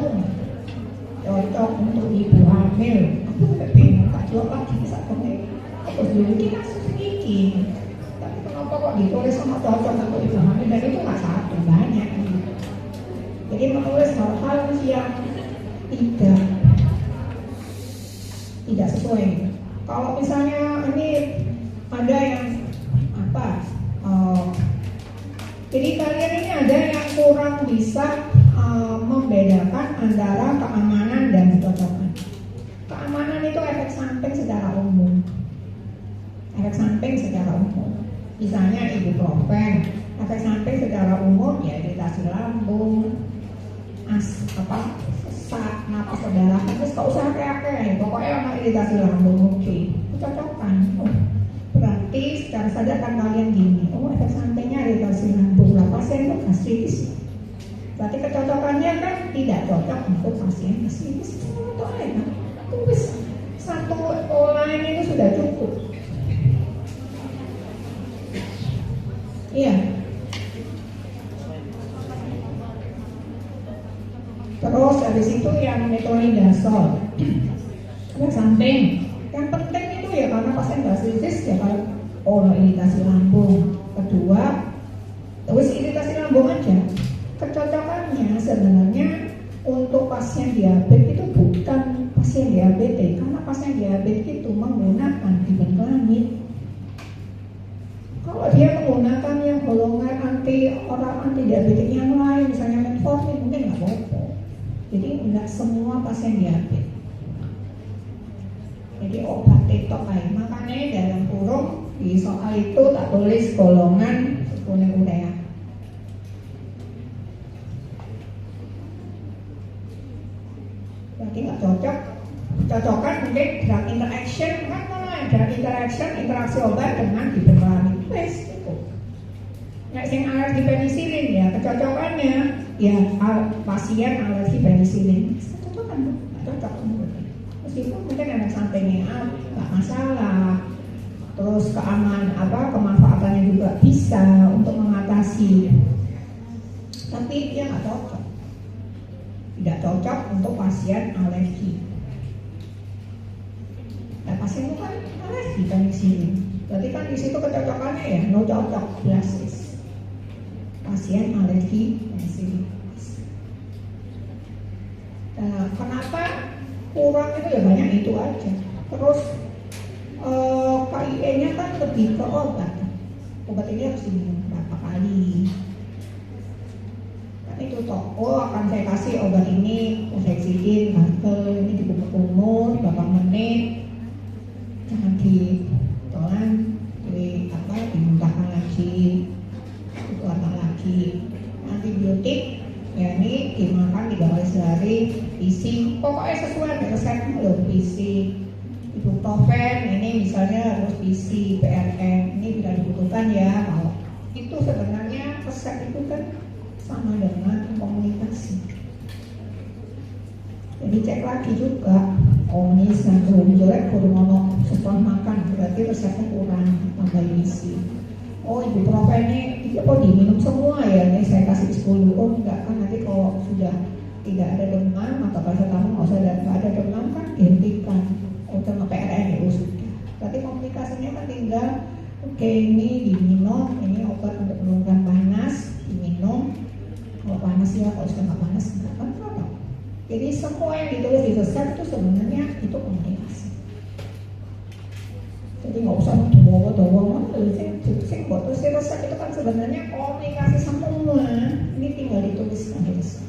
Cocok untuk ibu hamil. Aku nggak bingung, tak jawab lagi satu nih. Terus dulu kita sedikit. Tapi kenapa kok ditulis sama cocok untuk ibu hamil? Dan itu nggak satu, banyak. Jadi menulis hal-hal yang tidak sesuai. Kalau misalnya ini ada yang apa? Jadi kalian ini ada yang kurang bisa membedakan antara keamanan dan kecocokan. Keamanan itu efek samping secara umum. Misalnya ibuprofen, efek samping secara umum ya iritasi lambung, sesak, napas perdarahan, terus gak usah kayak pokoknya sama iritasi lambung, oke. Kecocokan. Berarti secara sadar kan kalian gini, efek sampingnya iritasi lambung, lah pasien itu gastritis. Berarti kecocokannya kan tidak cocok untuk pasien gastritis. Itu aja, tulis satu line itu sudah cukup. Iya. Terus habis itu yang metronidazol, efek samping. Yang penting itu ya karena pasien gastritis ya kalau iritasi lambung. Kedua, terus iritasi lambung aja. Kecocokannya sebenarnya untuk pasien diabetes itu bukan pasien diabetes, karena pasien diabetes itu menggunakan dibanding. Kalau dia menggunakan yang golongan anti diabetes yang lain, misalnya metformin, mungkin nggak apa-apa. Jadi nggak semua pasien diabetes. Jadi obat tetok lain. Makanya dalam kurung di soal itu tak tulis golongan urea. Berarti nggak cocok. Cocokan mungkin drug interaction kan kalau ada interaksi obat dengan diberi tulis itu. Nah, yang alergi penisilin ya kecocokannya ya pasien alergi penisilin. Kecocokan nggak cocok. Meskipun mungkin efek sampingnya nggak masalah. Terus kemanfaatannya juga bisa untuk mengatasi. Tapi dia nggak cocok. Tidak cocok untuk pasien alergi. Nah, pasien itu kan alergi penisilin. Berarti kan di situ kecocokannya ya no cocok blasis. Pasien alergi penisilin. Nah, kenapa kurang itu ya banyak itu aja. Terus KIE-nya kan lebih ke obat. Obat ini harus diminum berapa kali. Itu toko akan saya kasih obat ini, Ufexidin, Markel, ini dikumur-kumur berapa menit, jangan ditelan, dimuntahkan lagi, dikeluarkan lagi. Antibiotik, ya ini dimakan 3 kali sehari, isi, pokoknya sesuai dengan resepnya loh, isi. Ibuprofen, ini misalnya harus isi, PRN, ini bila dibutuhkan ya, kalau itu sebenarnya resep itu kan sama dengan komunikasi. Jadi cek lagi juga komunis dan jelek kudu ngomong setelah makan berarti resepnya kurang tambah isi. oh ibuprofen ini kok diminum semua ya, ini saya kasih 10. Oh enggak, kan nanti kalau sudah tidak ada demam atau paracetamol nggak ada demam kan dihentikan. Oh cuma PRN ya sudah. Berarti komunikasinya kan tinggal oke, ini diminum, ini obat untuk menurunkan panas diminum. Kalau panas ya, kalau sudah nggak panas enggak kan apa. Jadi semua yang ditulis di resep itu sebenarnya itu komunikasi. Jadi nggak usah doang-doang. Saya buat tulis resep itu kan sebenarnya komunikasi semua. Ini tinggal dituliskan di resep.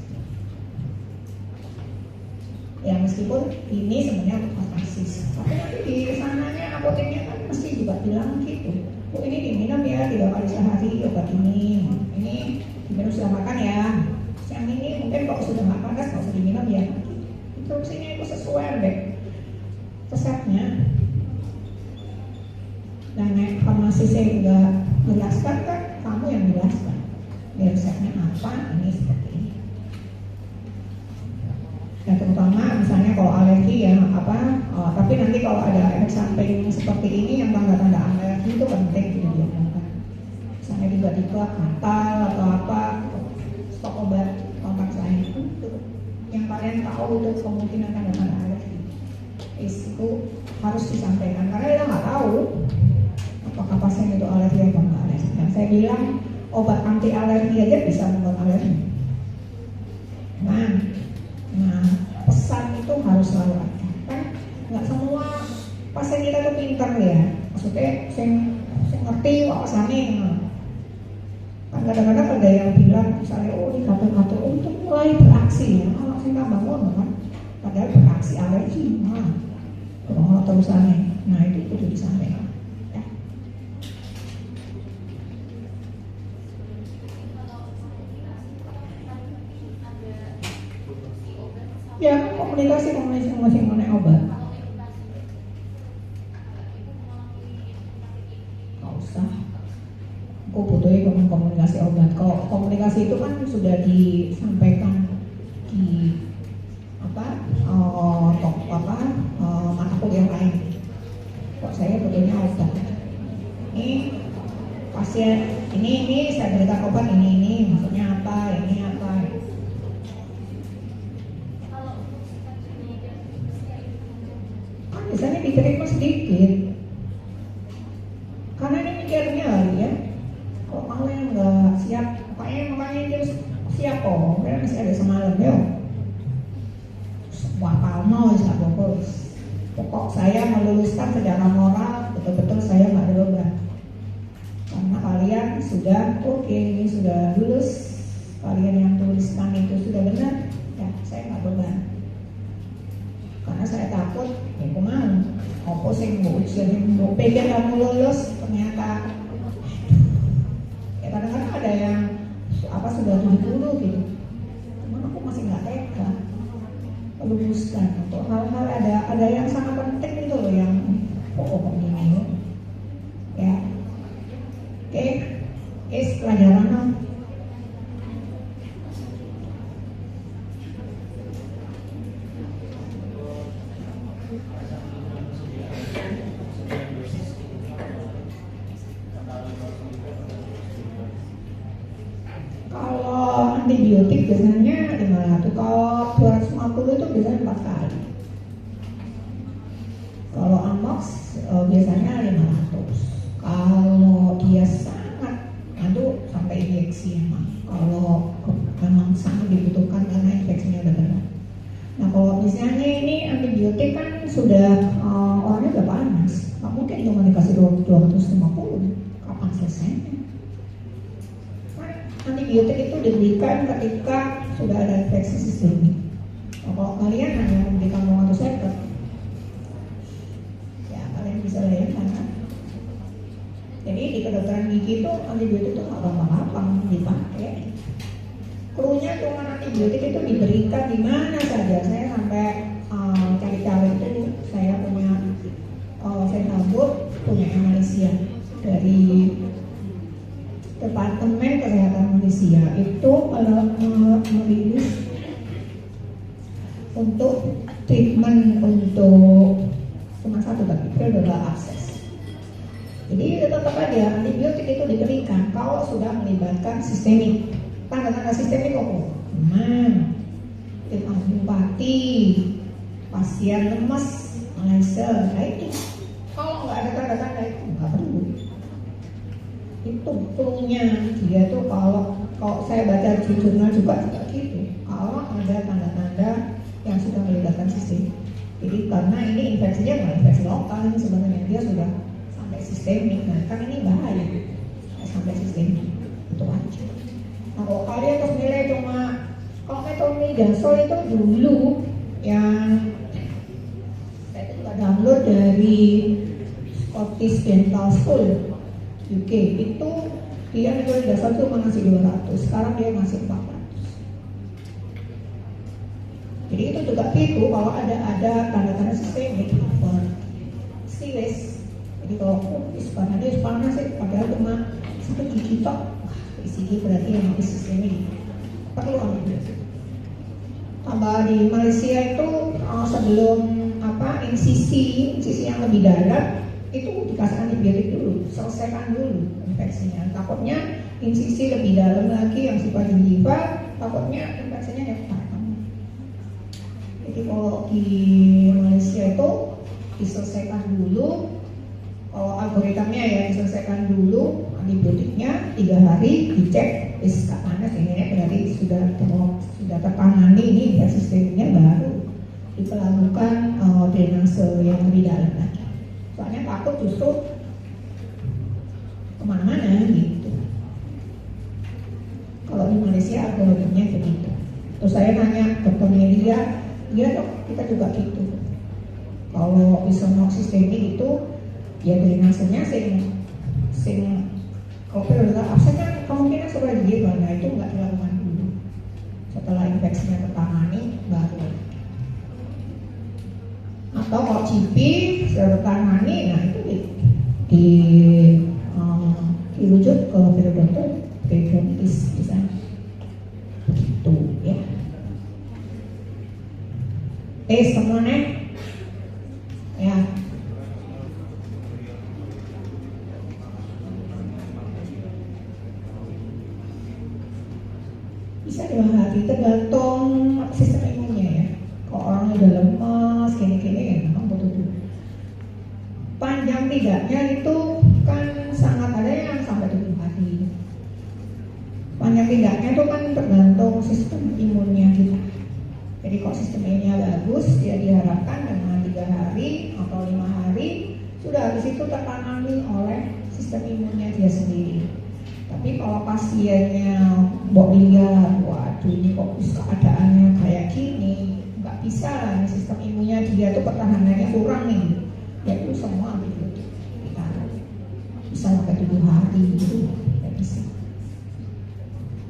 Ya meskipun ini sebenarnya farmasis, tapi nanti di sananya apoteknya kan mesti juga bilang gitu. Oh ini diminum ya 3 kali sehari obat ini diminum setelah makan ya. Yang ini mungkin kalau sudah nggak panas nggak usah diminum ya. Instruksinya itu sesuai deh resepnya. Dan farmasi saya juga menjelaskan kan, kamu yang menjelaskan. Ya resepnya apa, ini seperti ini. Dan terutama misalnya kalau alergi ya tapi nanti kalau ada efek samping seperti ini yang tanda-tanda alergi itu penting gitu diomongkan. Misalnya tiba-tiba gatal atau apa, stok obat kontak lain itu yang kalian tahu itu kemungkinan tanda-tanda alergi itu harus disampaikan karena kita nggak tahu apakah pasien itu alergi atau nggak alergi. Dan saya bilang obat anti alergi aja bisa membuat alergi. Nah pesan itu harus selalu ada kan, nggak semua pasien kita tuh pintar ya, maksudnya saya ngerti wawasannya kan. Kadang-kadang ada yang bilang misalnya oh di kata-kata untuk mulai beraksi ya, kalau saya nggak bangun kan padahal beraksi alergi kurang terusannya. Nah itu disampaikan ya. Ya komunikasi mengenai obat. Nggak usah. Aku butuhnya komunikasi obat. Kalau komunikasi itu kan sudah disampaikan di mata kuliah lain. Kok saya butuhnya obat. Ini pasien ini saya berikan obat ini maksudnya apa, ini apa. Biasanya diterima sedikit karena ini mikirnya ya kalau kalian nggak siap makanya dia siap kok karena masih ada semalam ya bakal mau bisa fokus pokok saya meluluskan secara moral betul-betul saya nggak ada beban karena kalian sudah oke, ini sudah lulus, kalian yang tuliskan itu sudah benar ya saya nggak beban. Karena saya takut, ya kemana? Apa sih mau ujian mau pegang kamu lulus ternyata ya kadang-kadang ada yang sudah 70 gitu. Cuman aku masih nggak tega meluluskan untuk hal-hal ada yang sangat penting itu loh yang ini ya. Oke, pelajaran antibiotik biasanya 500, kalau 250 itu biasanya 4 kali. Kalau Amox biasanya 500. Kalau dia sangat itu sampai injeksi emang. Kalau memang sangat dibutuhkan karena infeksinya udah berat. Nah kalau misalnya ini antibiotik kan sudah orangnya udah panas, nggak mungkin cuma dikasih 250. Kapan selesainya? Antibiotik itu diberikan ketika sudah ada infeksi sistemik. Nah, kalau kalian hanya memberikan 250, ya kalian bisa bayangkan kan? Jadi di kedokteran gigi itu antibiotik itu nggak gampang-gampang dipakai. Krunya cuma antibiotik itu diberikan di mana saja. Saya sampai cari-cari itu saya punya saya sambut punya Malaysia dari Departemen Kesehatan Malaysia itu merilis untuk treatment untuk cuma satu tadi, adalah akses. Jadi tetap aja antibiotik itu diberi sistemik. Tanda-tanda sistemik apa? Demam, pati, pasien lemas, malaise. Nah itu kalau nggak ada tanda-tanda itu nggak perlu. Itu flu-nya dia tuh kalau saya baca di jurnal juga gitu. Kalau ada tanda-tanda yang sudah melibatkan sistem. Jadi karena ini infeksinya nggak infeksi lokal ini sebenarnya dia sudah sampai sistemik. Nah kan ini bahaya sampai sistemik itu aja. Nah kalau kalian terus nilai cuma kalau metronidazol itu dulu yang saya juga download dari Scottish Dental School UK itu dia metronidazol itu ngasih 200, sekarang dia ngasih 400. Jadi itu juga itu kalau ada tanda-tanda sistemik stilis. Jadi kalau panas sih padahal cuma satu gigi tok, ICG berarti yang habis sistemik perlu ambil. Tambah di Malaysia itu sebelum insisi yang lebih dalam itu dikasih antibiotik dulu, selesaikan dulu infeksinya. Takutnya insisi lebih dalam lagi yang sifat gingiva, takutnya infeksinya nyebar. Jadi kalau di Malaysia itu diselesaikan dulu, kalau algoritmanya ya diselesaikan dulu antibiotiknya 3 hari dicek, gak panas ini berarti sudah tertangani ini infeksi sistemiknya baru diperlakukan drainase yang lebih dalam lagi. Soalnya takut justru kemana-mana gitu. Kalau di Malaysia algoritmanya begitu. Terus saya nanya dokter Melia, iya dok, kita juga gitu. Kalau isomok sistemik itu ya drainasenya sing kalau periode absen kan kemungkinan sudah digiba, nah itu nggak dilakukan dulu. Setelah infeksinya tertangani baru. Atau kalau GP sudah tertangani, nah itu dirujuk ke periodontis misalnya. Begitu ya. Semuanya ya. Bisa 2 hari tergantung sistem imunnya ya. Kalau orangnya udah lemas, gini-gini ya memang butuh dulu. Panjang tidaknya itu kan sangat ada yang sampai 7 hari. Panjang tidaknya itu kan tergantung sistem imunnya kita. Jadi kalau sistem imunnya bagus, ya diharapkan dengan 3 hari atau 5 hari sudah habis itu tertangani oleh sistem imunnya dia sendiri. Tapi kalau pasiennya mbok lihat, waduh ini kok keadaannya kayak gini, nggak bisa lah sistem imunnya dia tuh pertahanannya kurang nih, ya itu semua antibiotik ditaruh bisa sampai 7 hari gitu, nggak bisa.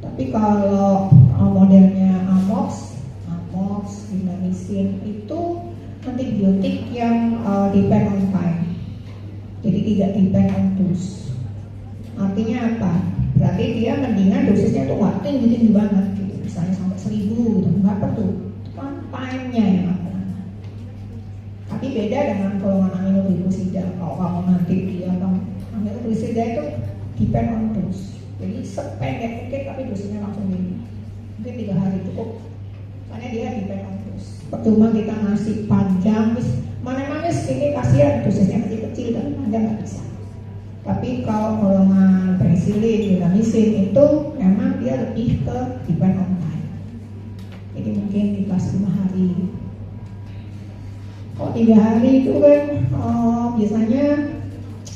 Tapi kalau modelnya Amox, Dinamisin itu antibiotik yang depend on time, jadi tidak depend on dose. Artinya apa? Berarti dia mendingan dosisnya tuh nggak tinggi banget gitu, misalnya sampai 1000 gitu, nggak perlu. Kan time-nya yang apa? Tapi beda dengan golongan aminoglikosida. Kalau kamu nanti dia aminoglikosida itu depend on dose. Jadi sependek mungkin tapi dosisnya langsung tinggi. Mungkin 3 hari cukup. Soalnya dia depend on dose. Percuma kita ngasih panjang, mana-mana ini kasihan dosisnya kecil-kecil tapi panjang nggak bisa. Tapi kalau golongan penicillin, Dinamisin itu memang dia lebih ke depend on time. Jadi mungkin dikasih 5 hari. Kalau 3 hari itu kan biasanya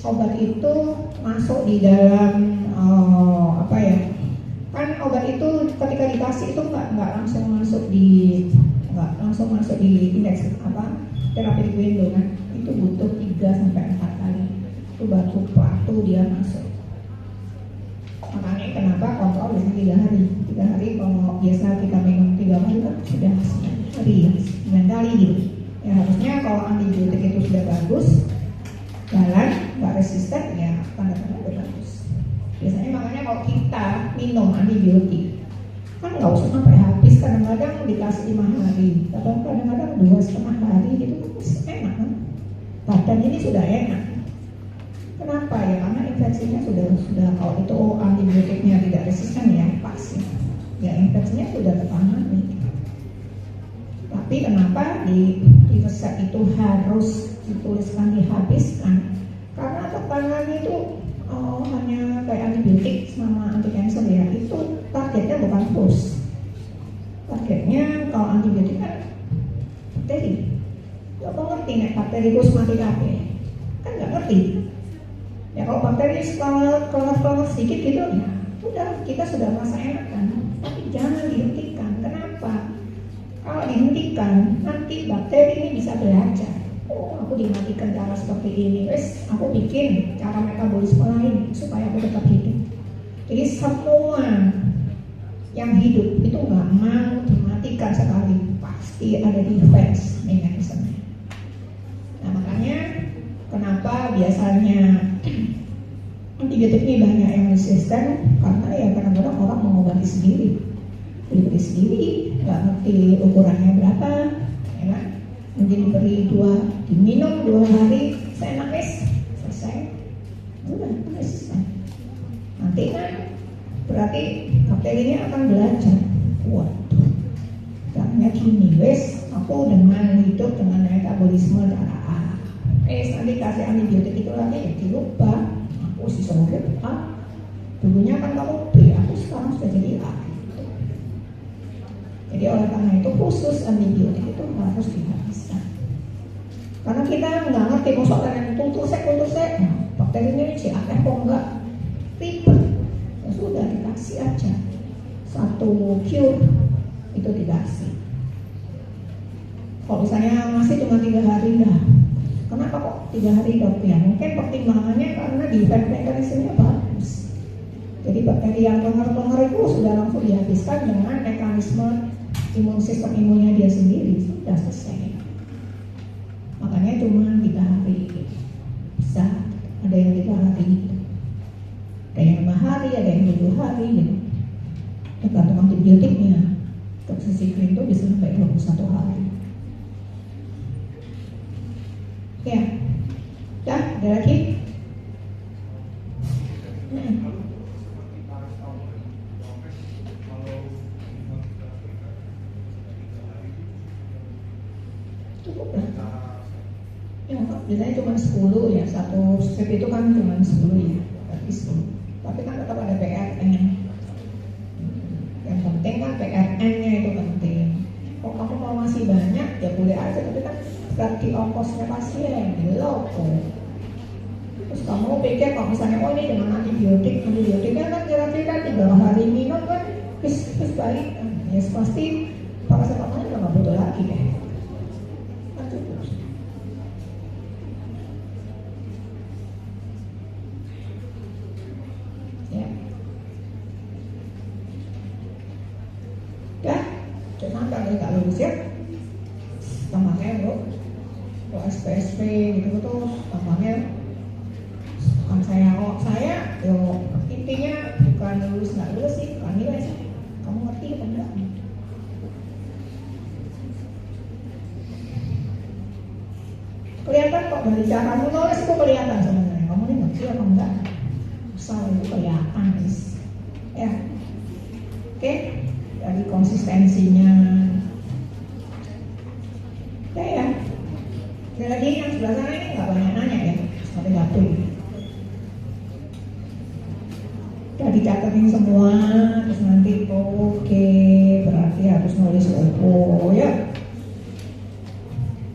obat itu masuk di dalam kan obat itu ketika dikasih itu nggak langsung masuk di indeks therapeutic window kan, itu butuh 3-4 kali. Itu baru waktu dia masuk. Makanya kenapa kontrol biasanya 3 hari. 3 hari kalau biasa kita minum 3 hari kan sudah 9 hari ya, 9 kali gitu. Ya harusnya kalau antibiotik itu sudah bagus, jalan, nggak resisten ya tanda-tanda udah bagus. Biasanya makanya kalau kita minum antibiotik kan nggak usah sampai habis, kadang-kadang dikasih 5 hari, kadang-kadang 2,5 hari gitu kan enak kan. Badan ini sudah enak. Kenapa ya? Karena infeksinya sudah kalau itu antibiotiknya tidak resisten ya vaksin, ya infeksinya sudah tertangani. Tapi kenapa di resep itu harus dituliskan dihabiskan? Karena tekanan itu hanya kayak antibiotik sama anti kanker ya, itu targetnya bukan dose. Targetnya kalau antibiotik kan bakteri. Gak mau ngerti nih bakteri gue mati kabeh, kan nggak ngerti. Ya kalau bakteri kelar sedikit gitu, ya udah kita sudah merasa enak kan. Tapi jangan dihentikan. Kenapa? Kalau dihentikan, nanti bakteri ini bisa belajar. Oh, aku dimatikan cara seperti ini. Wes, aku bikin cara metabolisme lain supaya aku tetap hidup. Jadi semua yang hidup itu nggak mau dimatikan sekali, pasti ada defense mechanism. Nah makanya kenapa biasanya antibiotik ini banyak yang resisten, karena ya kadang-kadang orang mengobati sendiri, beli sendiri, nggak ngerti ukurannya berapa, ya kan? Mungkin diminum 2 hari, saya nangis, selesai, udah resisten. Nanti kan berarti bakterinya akan belajar. Waduh, caranya gini, wes aku dengan hidup dengan metabolisme darah A. Nanti kasih antibiotik itu lagi ya dirubah. Aku sih songket A. Dulunya kan kamu B, aku sekarang sudah jadi A. Jadi oleh karena itu khusus antibiotik itu harus dihabiskan. Karena kita nggak ngerti masuk dengan kultur sek, bakterinya ini si akeh kok enggak ribet. Ya sudah dikasih aja satu cure itu dikasih. Kalau misalnya masih cuma 3 hari dah, kenapa kok 3 hari dok? Ya mungkin pertimbangannya karena defense mechanism-nya bagus. Jadi bakteri yang kenger itu sudah langsung dihabiskan dengan mekanisme sistem imunnya dia sendiri, sudah selesai. Makanya cuma 3 hari bisa, ada yang 3 hari, ada yang 5 hari, ada yang 7 hari gitu. Tergantung antibiotiknya. Toxicity itu bisa sampai 21 hari. Ya, dah, ada lagi? Cukup lah. Ya, biasanya cuma 10 ya, satu strip itu kan cuma 10 ya, berarti 10. Tapi kan tetap ada PRN. Yang penting kan PRN-nya itu penting. Kalau kamu mau masih banyak ya boleh aja, tapi kan berarti ongkosnya pasien, loh. Terus kamu pikir kalau misalnya oh ini dengan antibiotiknya kan kira-kira 3 hari minum kan bis baik, ya pasti paracetamolnya udah nggak butuh lagi deh. Ya, dah, cuma kalau nggak lulus ya, tampaknya bro. SPSP gitu tuh tampaknya bukan saya yo intinya bukan lulus nggak lulus sih, bukan nilai sih. Kamu ngerti apa enggak? Kelihatan kok dari cara kamu nulis itu kelihatan sebenarnya kamu ini ngerti apa enggak. Asal itu kelihatan guys. Ya, oke, dari konsistensinya. Ya. Jadi yang sebelah sana ini nggak banyak nanya ya, sampai dapur. Udah dicatetin semua, terus nanti oke, berarti harus nulis opo ya.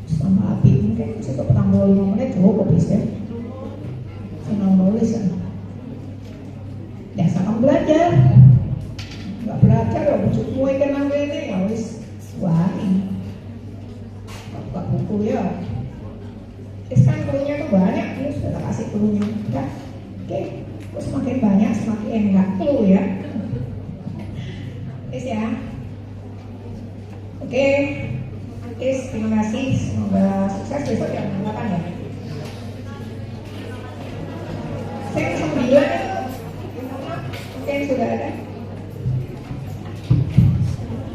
Sama api mungkin saya pernah 5 menit cukup bisa. Senang nulis kan. Biasa kamu belajar, nggak belajar ya bujuk kue kenang ini ya wis wari. Buka buku ya. Kan klunya tuh banyak, ini sudah tak kasih klunya, ya. Oke, terus semakin banyak semakin enggak clue ya. Ya. Oke, terima kasih, semoga sukses besok ya menanggapan ya. Saya 9 itu, oke sudah ada.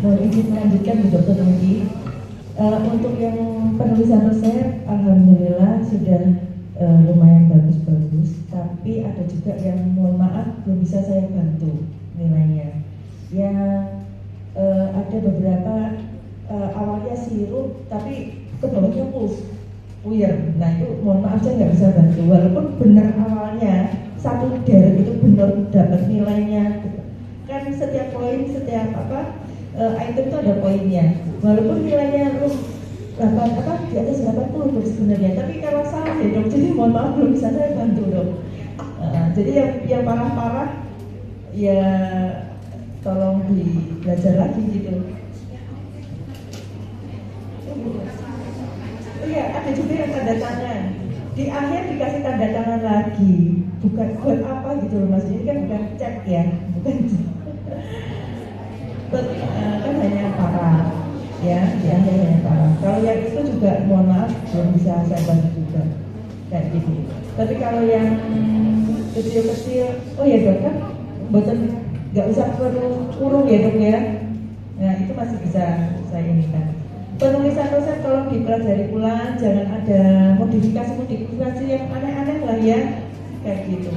Mohon izin melanjutkan Bu Dr. Nudi. Untuk yang penulisan resep, alhamdulillah sudah lumayan bagus-bagus, tapi ada juga yang mohon maaf belum bisa saya bantu nilainya. Yang ada beberapa awalnya sirup tapi ke bawahnya puyer. Nah itu mohon maaf saya nggak bisa bantu. Walaupun benar awalnya satu deret itu benar dapat nilainya. Kan setiap poin, setiap item itu ada poinnya. Walaupun nilainya di atas 80 sebenarnya, tapi kalau salah ya dok, jadi mohon maaf belum bisa saya bantu dok. Jadi yang parah-parah ya tolong belajar lagi gitu. Oh iya, ada juga yang tanda tangan. Di akhir dikasih tanda tangan lagi. Bukan buat apa gitu loh mas, ini kan bukan cek ya, bukan cek. Kan hanya parah ya, di akhir hanya parah. Kalau yang itu juga mohon maaf belum bisa saya bantu juga kayak gitu. Tapi kalau yang kecil-kecil, oh ya dok kan boten nggak usah perlu kurung ya dok ya. Nah itu masih bisa saya inikan. Penulisan resep tolong dipelajari ulang, jangan ada modifikasi yang aneh-aneh lah ya, kayak gitu.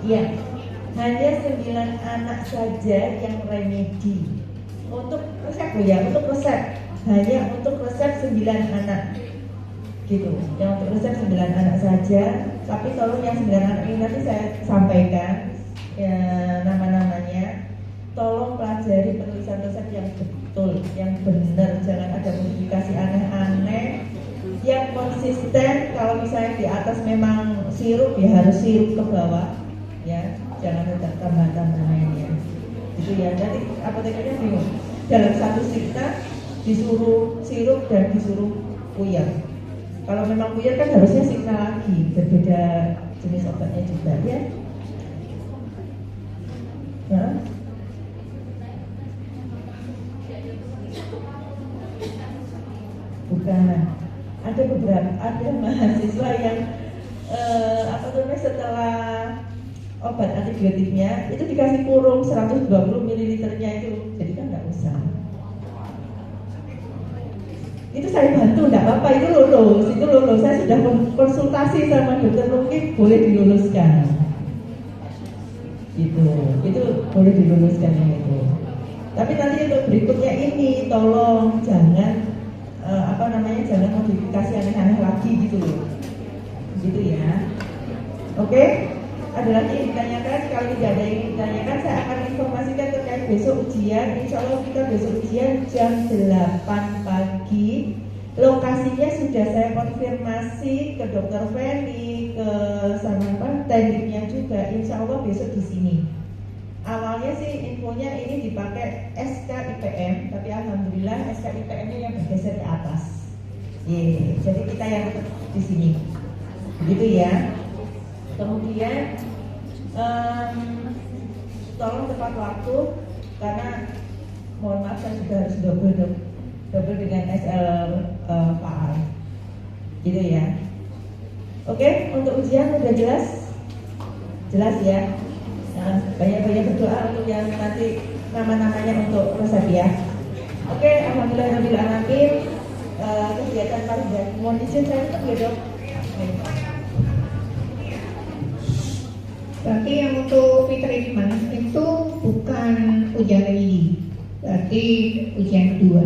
Iya. Hanya 9 anak saja yang remedi. Untuk resep untuk resep hanya untuk resep 9 anak. Gitu. Yang untuk resep 9 anak saja, tapi tolong yang 9 anak ini nanti saya sampaikan ya, nama-namanya. Tolong pelajari penulisan resep yang betul, yang benar, jangan ada modifikasi aneh-aneh, yang konsisten. Kalau misalnya di atas memang sirup ya harus sirup ke bawah, ya jangan ada tambahan-tambahan lainnya. Gitu ya. Nanti apotekernya bingung. Dalam satu sikta disuruh sirup dan disuruh puyer. Kalau memang puyer kan harusnya sikta lagi, berbeda jenis obatnya juga ya. Nah. Bukan, ada mahasiswa yang setelah obat antibiotiknya itu dikasih kurung 120 ml-nya itu, jadi kan nggak usah. Itu saya bantu, nggak apa-apa, itu lulus. Saya sudah konsultasi sama dokter, mungkin boleh diluluskan. Gitu, itu boleh diluluskan itu. Tapi nanti untuk berikutnya ini tolong jangan jangan modifikasi aneh-aneh lagi gitu ya. Oke? Ada lagi yang ditanyakan? Kalau tidak ada yang ditanyakan, saya akan informasikan terkait besok ujian. Insya Allah kita besok ujian jam 8 pagi. Lokasinya sudah saya konfirmasi ke Dokter Feni, ke sama tekniknya juga. Insya Allah besok di sini. Awalnya sih infonya ini dipakai SKIPM, tapi alhamdulillah SKIPM-nya yang bergeser ke atas. Jadi kita yang di sini, begitu ya. Kemudian tolong tepat waktu karena mohon maaf saya juga harus double dengan SL Pak Al, gitu ya. Oke, untuk ujian udah jelas ya. Banyak-banyak berdoa untuk yang nanti nama-namanya untuk resep ya. Oke, alhamdulillahirobbilalamin. Kegiatan pariwisata. Mohon izin saya tetap ya dok. Berarti yang untuk treatment itu bukan ujian lagi, berarti ujian kedua.